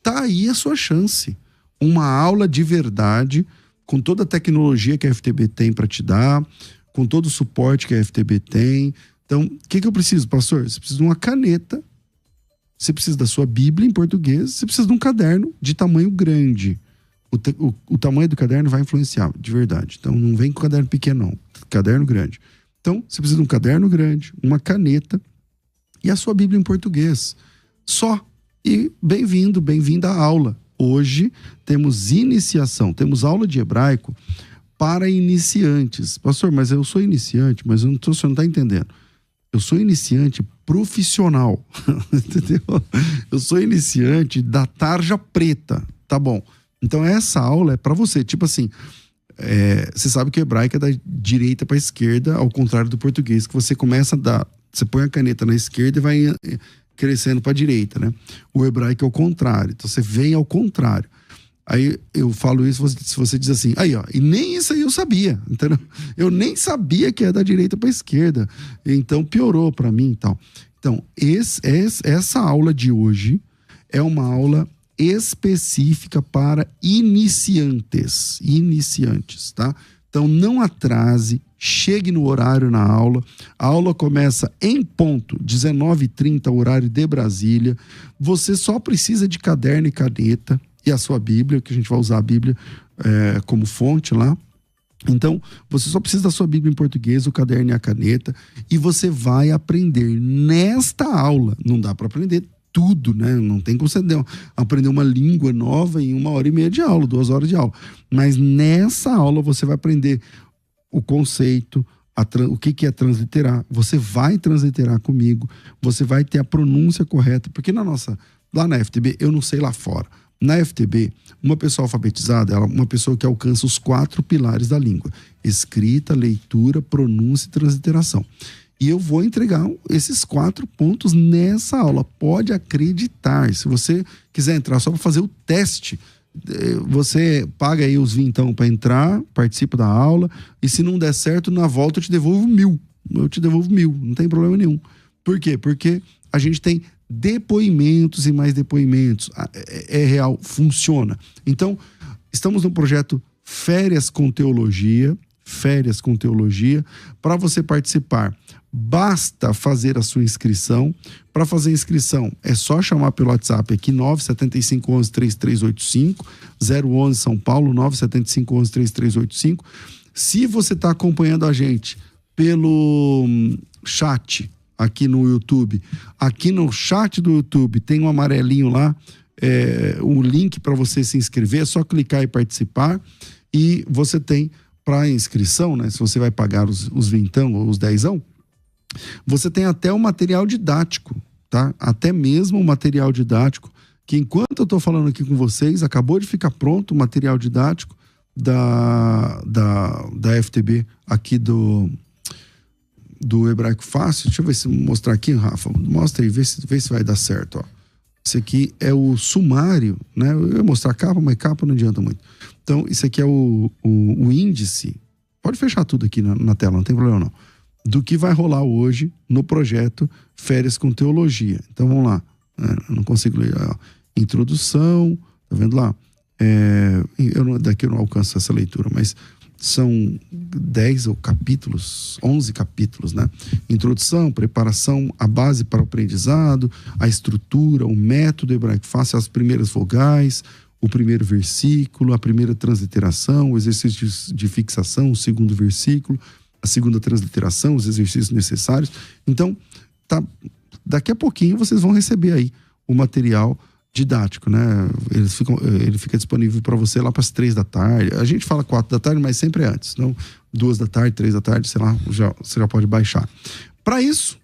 tá aí a sua chance. Uma aula de verdade, com toda a tecnologia que a FTB tem para te dar, com todo o suporte que a FTB tem. Então, o que eu preciso, pastor? Você precisa de uma caneta, você precisa da sua Bíblia em português, você precisa de um caderno de tamanho grande. O tamanho do caderno vai influenciar, de verdade. Então, não vem com caderno pequeno, não. Caderno grande. Então, você precisa de um caderno grande, uma caneta e a sua Bíblia em português. Só. E bem-vinda à aula. Hoje temos iniciação, temos aula de hebraico para iniciantes. Pastor, mas eu sou iniciante, mas o senhor não está entendendo. Eu sou iniciante profissional, entendeu? Eu sou iniciante da tarja preta, tá bom. Então essa aula é para você, tipo assim, você sabe que o hebraico é da direita para esquerda, ao contrário do português, que você começa você põe a caneta na esquerda e vai crescendo para a direita, né? O hebraico é o contrário, então você vem ao contrário. Aí eu falo isso, se você diz assim, aí ó, e nem isso aí eu sabia, entendeu? Eu nem sabia que é da direita para a esquerda, então piorou para mim e tal. Então, essa aula de hoje é uma aula específica para iniciantes, tá? Então não atrase, chegue no horário na aula. A aula começa em ponto, 19h30, horário de Brasília. Você só precisa de caderno e caneta e a sua Bíblia, que a gente vai usar a Bíblia como fonte lá. Então, você só precisa da sua Bíblia em português, o caderno e a caneta, e você vai aprender nesta aula. Não dá para aprender tudo, né? Não tem como você aprender uma língua nova em 1h30 de aula, 2 horas de aula. Mas nessa aula você vai aprender o conceito, o que é transliterar. Você vai transliterar comigo, você vai ter a pronúncia correta, porque lá na FTB, eu não sei lá fora. Na FTB, uma pessoa alfabetizada, ela é uma pessoa que alcança os 4 pilares da língua: escrita, leitura, pronúncia e transliteração. E eu vou entregar esses 4 pontos nessa aula. Pode acreditar. Se você quiser entrar só para fazer o teste, você paga aí os 20 para entrar, participa da aula, e se não der certo, na volta eu te devolvo 1.000. Eu te devolvo 1.000, não tem problema nenhum. Por quê? Porque a gente tem depoimentos e mais depoimentos. É real, funciona. Então, estamos no projeto Férias com Teologia. Para você participar, basta fazer a sua inscrição. Para fazer a inscrição, é só chamar pelo WhatsApp aqui, 97511-3385, 011 São Paulo, 97511-3385. Se você está acompanhando a gente pelo chat aqui no YouTube, aqui no chat do YouTube tem um amarelinho lá, um link para você se inscrever, é só clicar e participar. E você tem para inscrição, né? Se você vai pagar os 20 ou os 10, você tem até o material didático, tá? Até mesmo o material didático, que enquanto eu tô falando aqui com vocês, acabou de ficar pronto o material didático da FTB aqui do Hebraico Fácil. Deixa eu ver se mostrar aqui, Rafa. Mostra aí, vê se vai dar certo, ó. Esse aqui é o sumário, né? Eu ia mostrar a capa, mas capa não adianta muito. Então, isso aqui é o índice. Pode fechar tudo aqui na tela, não tem problema não. Do que vai rolar hoje no projeto Férias com Teologia. Então, vamos lá. Eu não consigo ler. Introdução, tá vendo lá? Daqui eu não alcanço essa leitura, mas são 10 capítulos, 11 capítulos, né? Introdução, preparação, a base para o aprendizado, a estrutura, o método hebraico fácil, as primeiras vogais, o primeiro versículo, a primeira transliteração, o exercício de fixação, o segundo versículo, a segunda transliteração, os exercícios necessários. Então, daqui a pouquinho vocês vão receber aí o material didático, né? Ele fica disponível para você lá para as 3 da tarde. A gente fala 4 da tarde, mas sempre é antes. Então, 2 da tarde, 3 da tarde, sei lá, você já pode baixar. Para isso,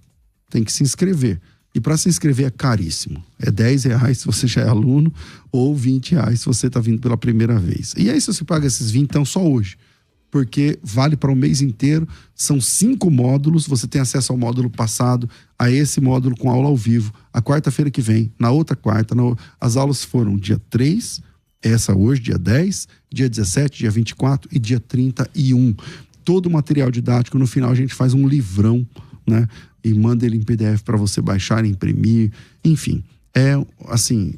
tem que se inscrever. E para se inscrever é caríssimo. É R$10 se você já é aluno, ou R$20 se você está vindo pela primeira vez. E aí, se você paga esses 20, então só hoje. Porque vale para o mês inteiro, são 5 módulos, você tem acesso ao módulo passado, a esse módulo com aula ao vivo, a quarta-feira que vem, na outra quarta, as aulas foram dia 3, essa hoje, dia 10, dia 17, dia 24 e dia 31. Todo o material didático, no final a gente faz um livrão, né? E manda ele em PDF para você baixar, imprimir, enfim. É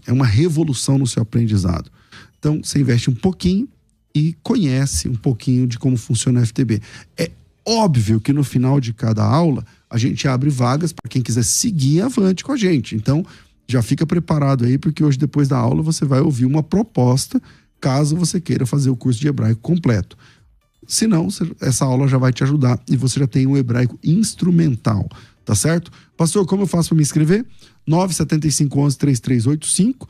uma revolução no seu aprendizado. Então, você investe um pouquinho e conhece um pouquinho de como funciona a FTB. É óbvio que no final de cada aula a gente abre vagas para quem quiser seguir avante com a gente. Então, já fica preparado aí, porque hoje, depois da aula, você vai ouvir uma proposta, caso você queira fazer o curso de hebraico completo. Se não, essa aula já vai te ajudar e você já tem o hebraico instrumental, tá certo? Pastor, como eu faço para me inscrever? 97511-3385,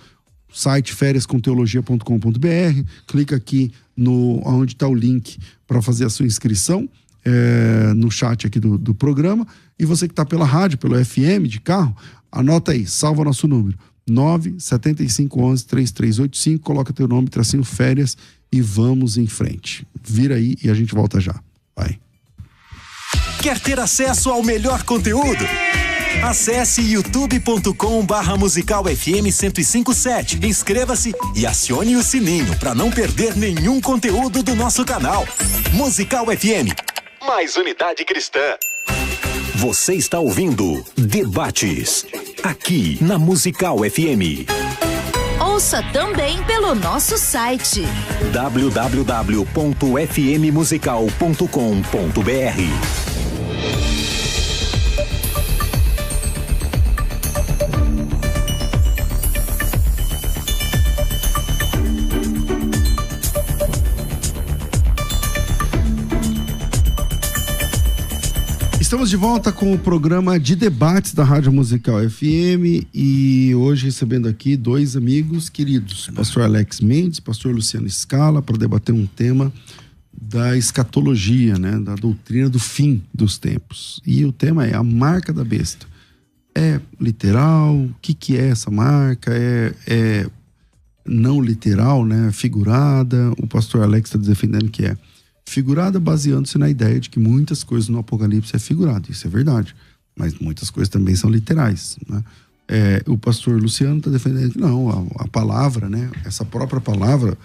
site fériascomteologia.com.br, clica aqui onde está o link para fazer a sua inscrição, no chat aqui do programa, e você que está pela rádio, pelo FM de carro, anota aí, salva nosso número, 97511-3385, coloca teu nome, tracinho férias, e vamos em frente. Vira aí e a gente volta já. Vai. Quer ter acesso ao melhor conteúdo? Acesse youtube.com/Musical FM 1057. Inscreva-se e acione o sininho para não perder nenhum conteúdo do nosso canal. Musical FM, mais unidade cristã. Você está ouvindo Debates, aqui na Musical FM. Ouça também pelo nosso site www.fmmusical.com.br. Estamos de volta com o programa de debates da Rádio Musical FM e hoje recebendo aqui dois amigos queridos, pastor Alex Mendes, pastor Luciano Scala, para debater um tema da escatologia, né, da doutrina do fim dos tempos. E o tema é a marca da besta. É literal? O que é essa marca? É não literal, né, figurada? O pastor Alex está defendendo que é figurada, baseando-se na ideia de que muitas coisas no Apocalipse é figurado. Isso é verdade. Mas muitas coisas também são literais, né? O pastor Luciano está defendendo que não, a palavra, né? Essa própria palavra,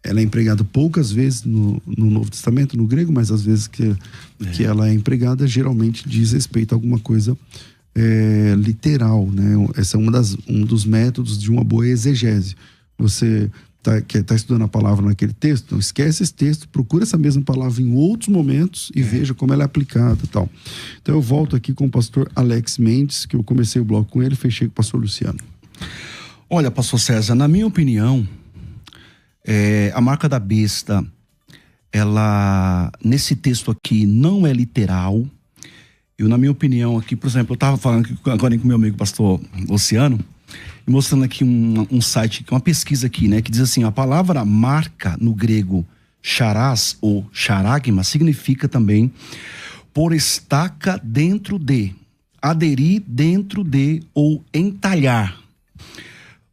ela é empregada poucas vezes no Novo Testamento, no grego, mas às vezes que ela é empregada, geralmente diz respeito a alguma coisa literal, né? Esse é um dos métodos de uma boa exegese. Você tá estudando a palavra naquele texto, não esquece esse texto, procura essa mesma palavra em outros momentos e veja como ela é aplicada e tal. Então eu volto aqui com o pastor Alex Mendes, que eu comecei o bloco com ele, fechei com o pastor Luciano. Olha, pastor César, na minha opinião, a marca da besta, ela, nesse texto aqui, não é literal. Eu, na minha opinião aqui, por exemplo, eu estava falando agora com meu amigo pastor Luciano, mostrando aqui um site, uma pesquisa aqui, né, que diz assim: a palavra marca no grego charas ou charagma significa também pôr estaca dentro de, aderir dentro de ou entalhar.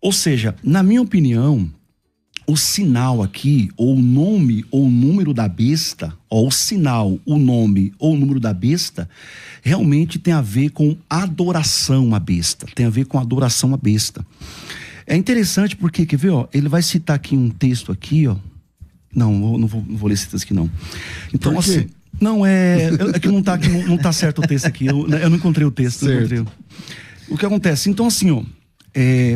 Ou seja, na minha opinião, o sinal aqui, ou o nome ou o número da besta, ou o sinal, o nome ou o número da besta, realmente tem a ver com adoração à besta. Tem a ver com adoração à besta. É interessante porque, quer ver, ó, ele vai citar aqui um texto aqui, ó. Não vou ler esse texto aqui, não. Então, assim, não é que não tá aqui, não tá certo o texto aqui. Eu não encontrei o texto. Não encontrei. O que acontece? Então, assim, ó,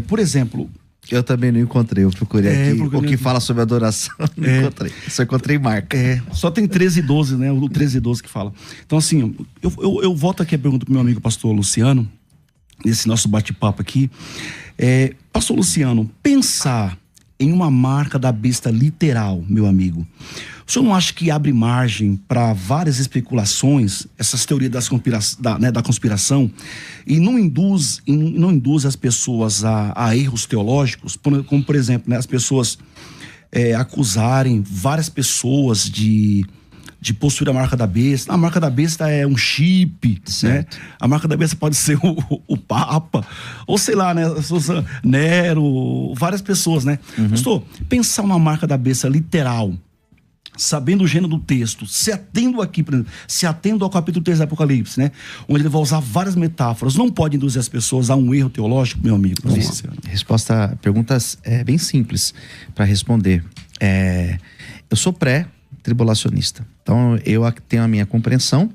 por exemplo, eu também não encontrei, eu procurei aqui o que fala sobre adoração, não encontrei. Só encontrei marca. Só tem 13 e 12, né? O 13 e 12 que fala. Então, assim, eu volto aqui a pergunta pro meu amigo pastor Luciano, nesse nosso bate-papo aqui. Pastor Luciano, pensar em uma marca da besta literal, meu amigo, o senhor não acha que abre margem para várias especulações, essas teorias da conspiração, e não induz as pessoas a erros teológicos, como por exemplo, né, as pessoas acusarem várias pessoas de possuir a marca da besta? A marca da besta é um chip, certo, né? A marca da besta pode ser o Papa, ou sei lá, né? Nero, várias pessoas, né? Pastor, pensar uma marca da besta literal, sabendo o gênero do texto, se atendo ao capítulo 3 do Apocalipse, né? Onde ele vai usar várias metáforas, não pode induzir as pessoas a um erro teológico, meu amigo? Perguntas bem simples para responder. Eu sou pré-tribulacionista, então eu tenho a minha compreensão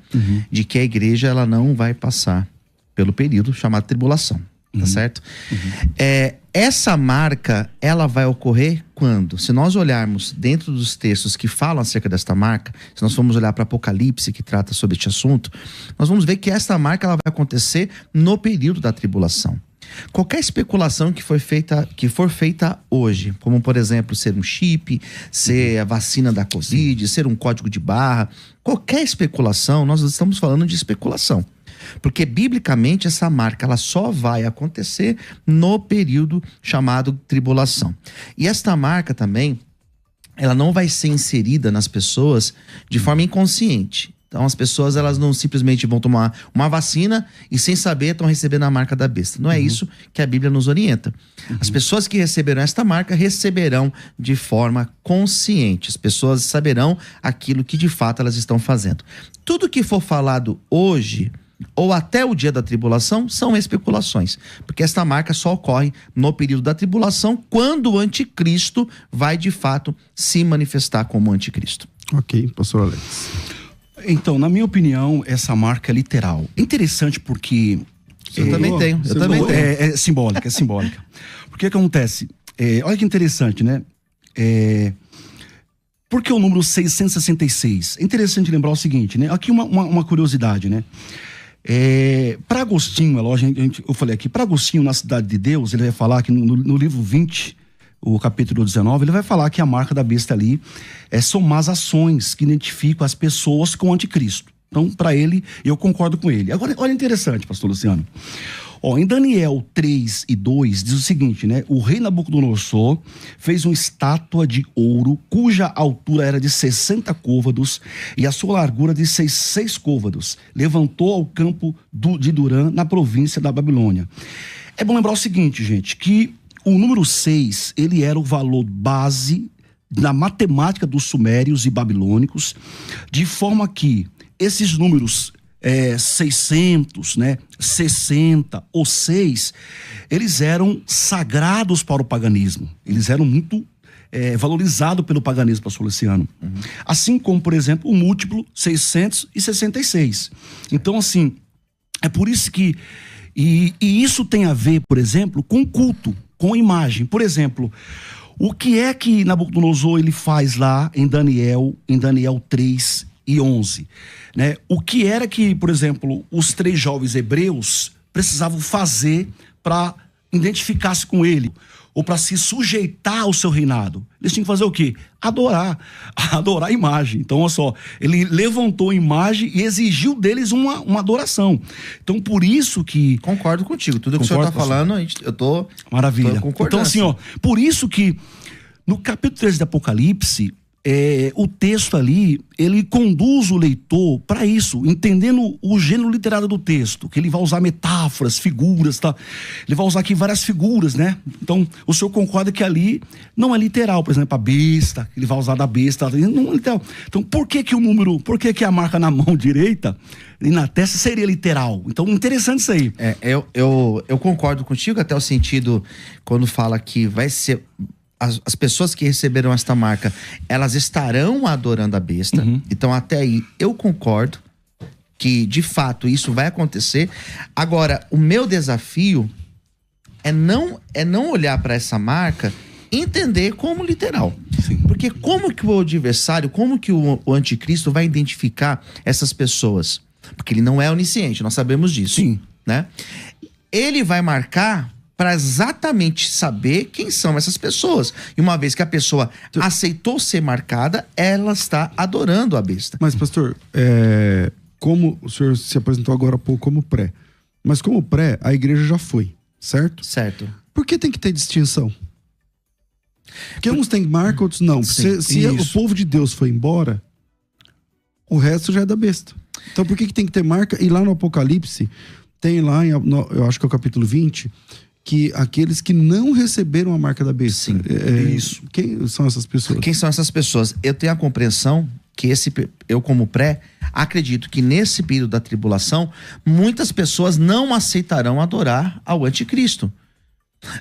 de que a igreja ela não vai passar pelo período chamado tribulação, tá certo? Essa marca, ela vai ocorrer quando? Se nós olharmos dentro dos textos que falam acerca desta marca, se nós formos olhar para Apocalipse, que trata sobre este assunto, nós vamos ver que esta marca ela vai acontecer no período da tribulação. Qualquer especulação que for feita hoje, como por exemplo ser um chip, ser a vacina da Covid, ser um código de barra, qualquer especulação, nós estamos falando de especulação. Porque biblicamente essa marca ela só vai acontecer no período chamado tribulação. E esta marca também, ela não vai ser inserida nas pessoas de forma inconsciente. Então as pessoas elas não simplesmente vão tomar uma vacina e sem saber estão recebendo a marca da besta. Não é isso que a Bíblia nos orienta. As pessoas que receberão esta marca receberão de forma consciente. As pessoas saberão aquilo que de fato elas estão fazendo. Tudo que for falado hoje ou até o dia da tribulação são especulações, porque esta marca só ocorre no período da tribulação, quando o anticristo vai de fato se manifestar como anticristo. Ok, pastor Alex. Então, na minha opinião, essa marca é literal. É interessante porque... Eu também tenho. É simbólica, é simbólica. Porque o que acontece? Olha que interessante, né? Por que o número 666? É interessante lembrar o seguinte, né? Aqui uma curiosidade, né? Para Agostinho, é lógico, eu falei aqui, para Agostinho, na Cidade de Deus, ele vai falar que no livro 20, o capítulo 19, ele vai falar que a marca da besta ali são más ações que identificam as pessoas com o anticristo. Então, para ele, eu concordo com ele. Agora, olha interessante, pastor Luciano. Em Daniel 3 e 2 diz o seguinte, né? O rei Nabucodonosor fez uma estátua de ouro cuja altura era de 60 côvados e a sua largura de 6 côvados. Levantou ao campo de Durã, na província da Babilônia. É bom lembrar o seguinte, gente, que o número 6, ele era o valor base na matemática dos sumérios e babilônicos, de forma que esses números 600, né, 60 ou 6, eles eram sagrados para o paganismo. Eles eram muito valorizados pelo paganismo, pastor Luciano. Assim como, por exemplo, o múltiplo 666. Então, assim, é por isso que... E isso tem a ver, por exemplo, com culto, com imagem. Por exemplo, o que é que Nabucodonosor ele faz lá em Daniel 3 e 11, né? O que era que, por exemplo, os 3 jovens hebreus precisavam fazer para identificar-se com ele, ou para se sujeitar ao seu reinado? Eles tinham que fazer o quê? Adorar a imagem. Então, olha só, ele levantou a imagem e exigiu deles uma adoração. Então, por isso que... Concordo contigo, tudo que o senhor está falando, eu tô... Maravilha. Então, assim, por isso que no capítulo 13 do Apocalipse, o texto ali, ele conduz o leitor para isso, entendendo o gênero literário do texto, que ele vai usar metáforas, figuras, tá? Ele vai usar aqui várias figuras, né? Então, o senhor concorda que ali não é literal, por exemplo, a besta, ele vai usar da besta, não é literal. Então, por que a marca na mão direita e na testa seria literal? Então, interessante isso aí. Eu concordo contigo, até o sentido, quando fala que vai ser... As pessoas que receberam esta marca, elas estarão adorando a besta. Então, até aí, eu concordo que, de fato, isso vai acontecer. Agora, o meu desafio é não olhar para essa marca e entender como literal. Sim. Porque como que o adversário, como que o anticristo vai identificar essas pessoas? Porque ele não é onisciente, nós sabemos disso. Sim. Né? Ele vai marcar para exatamente saber quem são essas pessoas. E uma vez que a pessoa aceitou ser marcada, ela está adorando a besta. Mas, pastor, como o senhor se apresentou agora há pouco como pré, mas como pré, a igreja já foi, certo? Certo. Por que tem que ter distinção? Porque uns tem marca, outros não. Se o povo de Deus foi embora, o resto já é da besta. Então por que tem que ter marca? E lá no Apocalipse, tem lá, eu acho que é o capítulo 20... que aqueles que não receberam a marca da besta. Sim, isso. Quem são essas pessoas? Quem são essas pessoas? Eu tenho a compreensão que eu como pré, acredito que nesse período da tribulação, muitas pessoas não aceitarão adorar ao anticristo.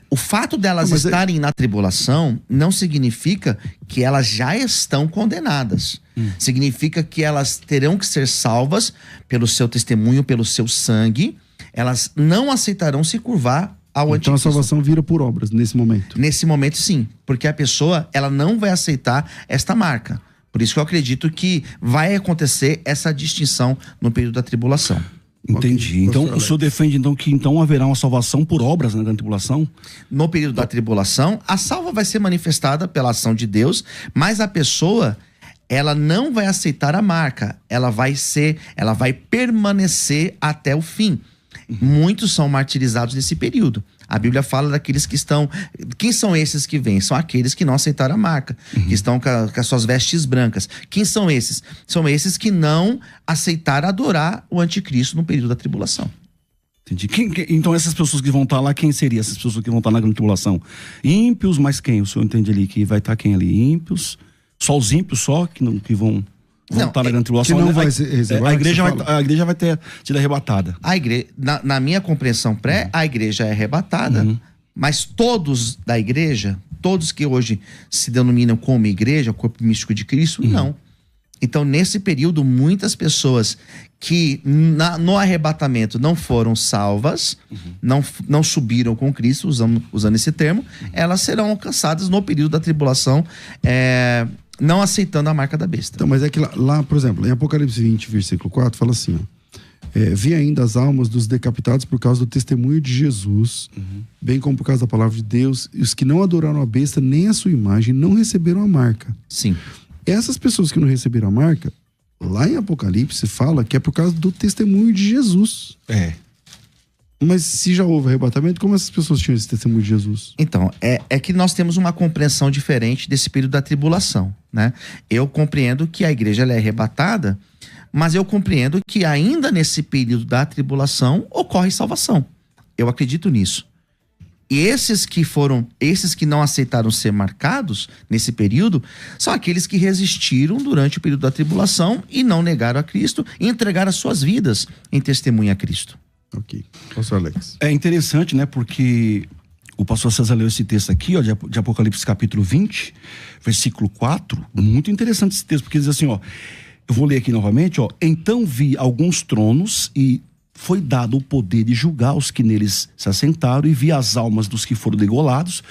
O fato delas estarem na tribulação não significa que elas já estão condenadas. Significa que elas terão que ser salvas pelo seu testemunho, pelo seu sangue. Elas não aceitarão se curvar ao anticristo. Então a salvação vira por obras nesse momento? Nesse momento, sim. Porque a pessoa, ela não vai aceitar esta marca. Por isso que eu acredito que vai acontecer essa distinção no período da tribulação. Entendi. Ok, Então, pastor o senhor defende então que então haverá uma salvação por obras na grande tribulação? No período da tribulação, a salva vai ser manifestada pela ação de Deus, mas a pessoa, ela não vai aceitar a marca, ela vai permanecer até o fim. Muitos são martirizados nesse período. A Bíblia fala daqueles que estão... Quem são esses que vêm? São aqueles que não aceitaram a marca, que estão com as suas vestes brancas. Quem são esses? São esses que não aceitaram adorar o anticristo no período da tribulação. Entendi. Então essas pessoas que vão estar lá, quem seriam essas pessoas que vão estar na grande tribulação? Ímpios, mas quem? O senhor entende ali que vai estar quem ali? Ímpios? Só os ímpios só que vão estar na grande tribulação? Que não vai ser reservado, a igreja vai ter sido arrebatada. A igreja, na minha compreensão a igreja é arrebatada, mas todos da igreja, todos que hoje se denominam como igreja, o corpo místico de Cristo, não. Então, nesse período, muitas pessoas que no arrebatamento não foram salvas, não subiram com Cristo, usando esse termo, elas serão alcançadas no período da tribulação, não aceitando a marca da besta. Então, mas é que lá, por exemplo, em Apocalipse 20, versículo 4, fala assim, ó. Vi ainda as almas dos decapitados por causa do testemunho de Jesus, bem como por causa da palavra de Deus, e os que não adoraram a besta nem a sua imagem não receberam a marca. Sim. Essas pessoas que não receberam a marca, lá em Apocalipse fala que é por causa do testemunho de Jesus. Mas se já houve arrebatamento, como essas pessoas tinham esse testemunho de Jesus? Então, é que nós temos uma compreensão diferente desse período da tribulação, né? Eu compreendo que a igreja ela é arrebatada, mas eu compreendo que ainda nesse período da tribulação ocorre salvação. Eu acredito nisso. E esses que não aceitaram ser marcados nesse período, são aqueles que resistiram durante o período da tribulação e não negaram a Cristo e entregaram as suas vidas em testemunho a Cristo. Ok. Pastor Alex. É interessante, né? Porque o pastor César leu esse texto aqui, ó, de Apocalipse capítulo 20, versículo 4. Muito interessante esse texto, porque diz assim, ó. Eu vou ler aqui novamente, ó. Então vi alguns tronos e foi dado o poder de julgar os que neles se assentaram, e vi as almas dos que foram degolados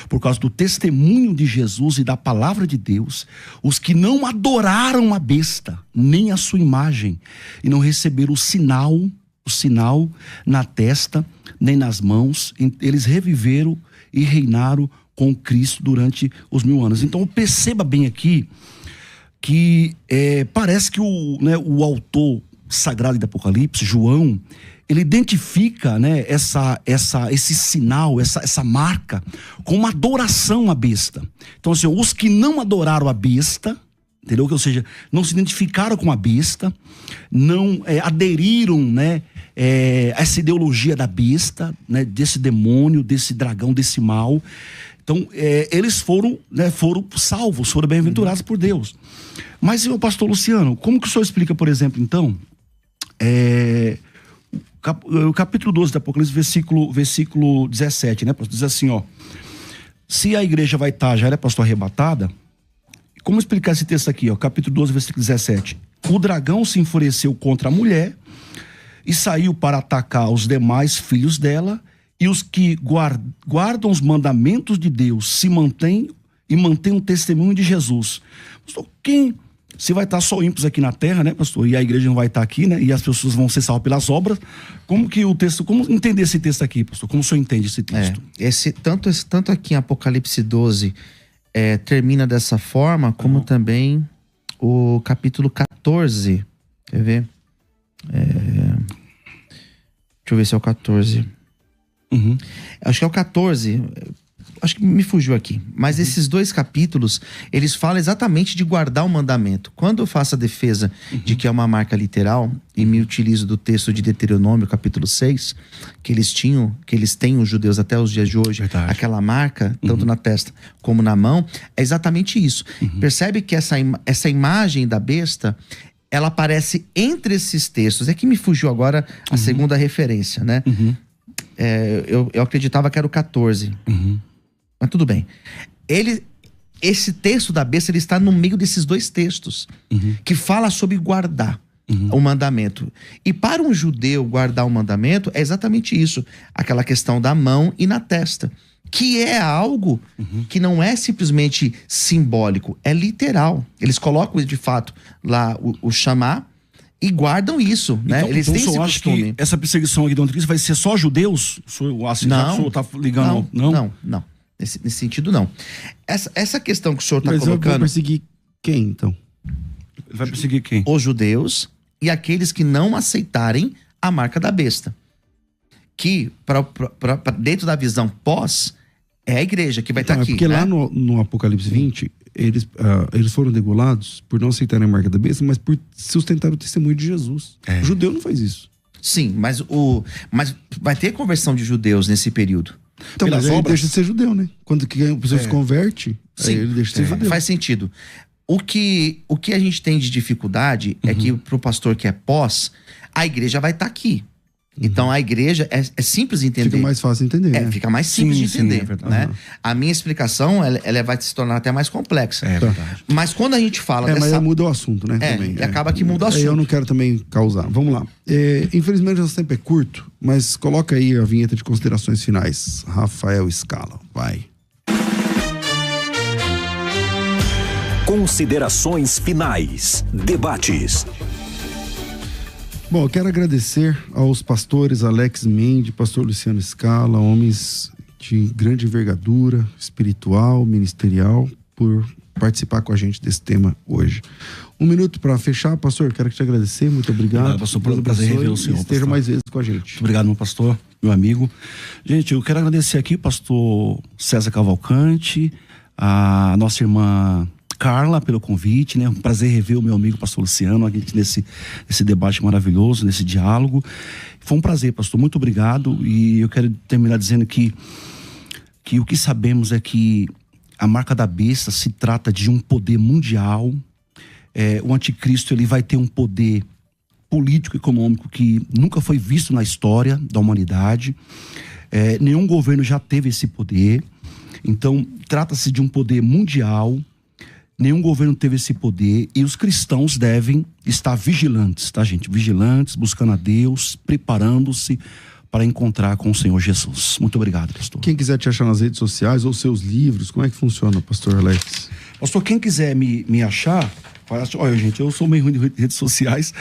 por causa do testemunho de Jesus e da palavra de Deus, os que não adoraram a besta, nem a sua imagem, e não receberam o sinal na testa, nem nas mãos. Eles reviveram e reinaram com Cristo durante os 1000 anos. Então perceba bem aqui que parece que o autor sagrado de Apocalipse, João, ele identifica, né, esse sinal, essa marca, com uma adoração à besta. Então, assim, os que não adoraram a besta, entendeu? Ou seja, não se identificaram com a besta, não aderiram, né, a essa ideologia da besta, né, desse demônio, desse dragão, desse mal. Então, eles foram salvos, foram bem-aventurados por Deus. Mas, o pastor Luciano, como que o senhor explica, por exemplo, então, o capítulo 12 do Apocalipse, versículo 17, né, pastor? Diz assim, ó. Se a igreja vai estar, já era, pastor, arrebatada, como explicar esse texto aqui, ó? Capítulo 12, versículo 17. O dragão se enfureceu contra a mulher e saiu para atacar os demais filhos dela, e os que guardam os mandamentos de Deus se mantêm e mantêm o testemunho de Jesus. Pastor, se vai estar só ímpios aqui na terra, né, pastor? E a igreja não vai estar aqui, né? E as pessoas vão ser salvas pelas obras. Como entender esse texto aqui, pastor? Como o senhor entende esse texto? Tanto aqui em Apocalipse 12 termina dessa forma, como também o capítulo 14. Quer ver? Deixa eu ver se é o 14. Acho que é o 14. Acho que me fugiu aqui. Mas esses dois capítulos, eles falam exatamente de guardar o mandamento. Quando eu faço a defesa de que é uma marca literal, e me utilizo do texto de Deuteronômio, capítulo 6, que eles têm, os judeus até os dias de hoje, aquela marca, tanto na testa como na mão, é exatamente isso. Percebe que essa imagem da besta, ela aparece entre esses textos. É que me fugiu agora a segunda referência, né? Eu acreditava que era o 14. Mas tudo bem. Esse texto da besta, ele está no meio desses dois textos, que fala sobre guardar o mandamento. E para um judeu, guardar o mandamento é exatamente isso. Aquela questão da mão e na testa. Que é algo que não é simplesmente simbólico, é literal. Eles colocam, de fato, lá o chamar, e guardam isso, né? Então, Eles têm esse acho costume. que essa perseguição aqui do anticristo vai ser só judeus? O senhor tá ligando? Não. Nesse sentido, não. Essa questão que o senhor está Mas colocando... vai perseguir quem, então? Ele vai perseguir quem? Os judeus e aqueles que não aceitarem a marca da besta. Que, dentro da visão pós, é a igreja que vai estar aqui. Porque né? lá no Apocalipse 20, eles foram degolados por não aceitarem a marca da besta, mas por sustentar o testemunho de Jesus. O judeu não faz isso. Sim, mas vai ter conversão de judeus nesse período. Então, mas aí ele deixa de ser judeu, né? Quando a pessoa se converte, sim, aí ele deixa de ser judeu. Faz sentido. O que a gente tem de dificuldade é que pro pastor que é pós, a igreja vai estar aqui. Então a igreja é simples de entender. Fica mais fácil de entender. né? Fica mais simples de entender. É verdade. Né? A minha explicação ela vai se tornar até mais complexa. É verdade. Mas quando a gente fala Mas aí muda o assunto, né? Também, e acaba que muda o assunto. Eu não quero também causar. Vamos lá. Infelizmente, nosso tempo é curto, mas coloca aí a vinheta de considerações finais. Rafael Scala, vai. Considerações finais. Debates. Bom, eu quero agradecer aos pastores Alex Mendes, pastor Luciano Scala, homens de grande envergadura espiritual, ministerial, por participar com a gente desse tema hoje. Um minuto para fechar, pastor, quero te agradecer, muito obrigado. Pastor, por um prazer rever o senhor. Esteja mais vezes com a gente. Muito obrigado, meu pastor, meu amigo. Gente, eu quero agradecer aqui, pastor César Cavalcante, a nossa irmã Carla, pelo convite, né? Um prazer rever o meu amigo pastor Luciano aqui nesse debate maravilhoso, nesse diálogo. Foi um prazer, pastor, muito obrigado. E eu quero terminar dizendo que o que sabemos é que a marca da besta se trata de um poder mundial. O anticristo, ele vai ter um poder político e econômico que nunca foi visto na história da humanidade. Nenhum governo já teve esse poder. Então, trata-se de um poder mundial. Nenhum governo teve esse poder e os cristãos devem estar vigilantes, tá, gente? Vigilantes, buscando a Deus, preparando-se para encontrar com o Senhor Jesus. Muito obrigado, pastor. Quem quiser te achar nas redes sociais ou seus livros, como é que funciona, pastor Alex? Pastor, quem quiser me achar, olha, gente, eu sou meio ruim de redes sociais,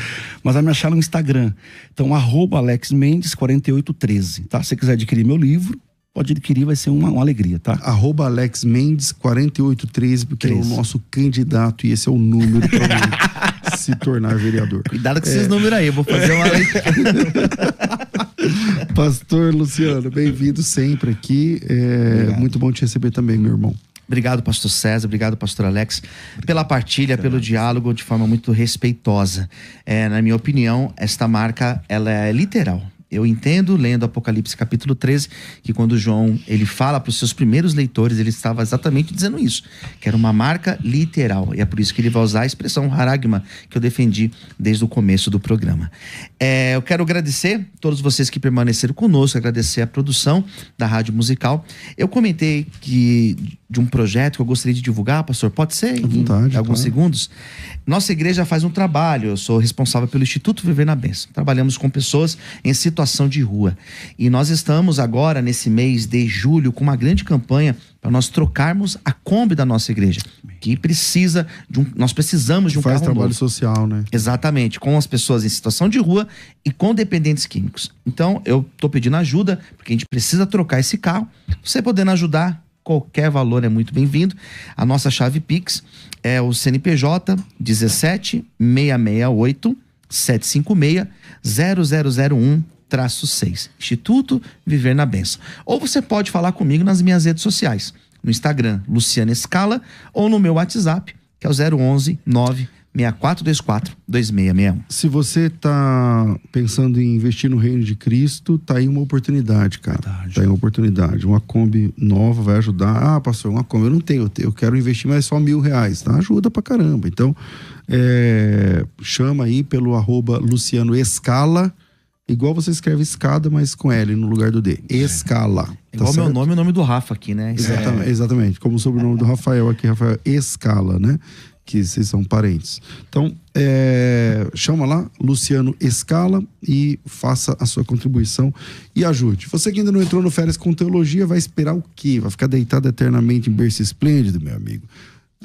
mas vai me achar no Instagram. Então, @AlexMendes4813, tá? Se você quiser adquirir meu livro, pode adquirir, vai ser uma alegria, tá? @AlexMendes4813, porque é o nosso candidato e esse é o número para ele se tornar vereador. Cuidado com esses números aí, eu vou fazer uma leitura. Pastor Luciano, bem-vindo sempre aqui. Muito bom te receber também, meu irmão. Obrigado, pastor César, obrigado, pastor Alex, pela partilha, pelo diálogo de forma muito respeitosa. Na minha opinião, esta marca, ela é literal. Eu entendo, lendo Apocalipse capítulo 13, que quando João ele fala para os seus primeiros leitores, ele estava exatamente dizendo isso, que era uma marca literal. E é por isso que ele vai usar a expressão haragma, que eu defendi desde o começo do programa. Eu quero agradecer a todos vocês que permaneceram conosco, agradecer a produção da Rádio Musical. Eu comentei de um projeto que eu gostaria de divulgar, pastor, pode ser? À vontade, em alguns segundos. Nossa igreja faz um trabalho, eu sou responsável pelo Instituto Viver na Bênção. Trabalhamos com pessoas em situação de rua. E nós estamos agora, nesse mês de julho, com uma grande campanha para nós trocarmos a Kombi da nossa igreja. Que nós precisamos de um carro novo. Faz trabalho social, né? Exatamente, com as pessoas em situação de rua e com dependentes químicos. Então, eu estou pedindo ajuda, porque a gente precisa trocar esse carro. Você podendo ajudar, qualquer valor é muito bem-vindo. A nossa chave Pix é o CNPJ 17 668 756 0001-6. Instituto Viver na Bênção. Ou você pode falar comigo nas minhas redes sociais. No Instagram, Luciano Scala, ou no meu WhatsApp, que é o 011 96424-2661. Se você tá pensando em investir no reino de Cristo, tá aí uma oportunidade, cara. Verdade. Tá aí uma oportunidade. Uma Kombi nova vai ajudar. Ah, pastor, uma Kombi eu não tenho. Eu quero investir, mas só R$1.000, tá? Ajuda pra caramba. Então, chama aí pelo @Luciano Scala. Igual você escreve escada, mas com L no lugar do D. Escala. Igual meu nome e o nome do Rafa aqui, né? Exatamente. Como o sobrenome do Rafael aqui, Rafael Scala, né? Que vocês são parentes. Então, chama lá, Luciano Scala, e faça a sua contribuição e ajude. Você que ainda não entrou no Férias com Teologia, vai esperar o quê? Vai ficar deitado eternamente em berço esplêndido, meu amigo?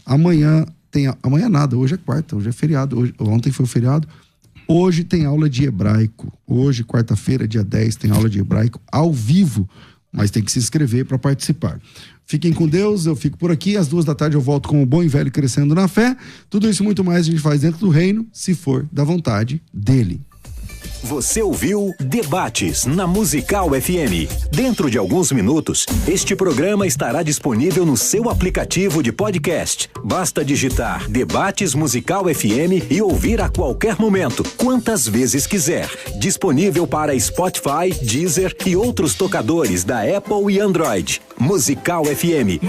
Amanhã nada, hoje é quarta, hoje é feriado. Ontem foi o feriado. Hoje tem aula de hebraico. Hoje, quarta-feira, dia 10, tem aula de hebraico ao vivo. Mas tem que se inscrever para participar. Fiquem com Deus, eu fico por aqui. Às 14h eu volto com o Bom e Velho Crescendo na Fé. Tudo isso e muito mais a gente faz dentro do reino, se for da vontade dele. Você ouviu Debates na Musical FM. Dentro de alguns minutos, este programa estará disponível no seu aplicativo de podcast. Basta digitar Debates Musical FM e ouvir a qualquer momento, quantas vezes quiser. Disponível para Spotify, Deezer e outros tocadores da Apple e Android. Musical FM.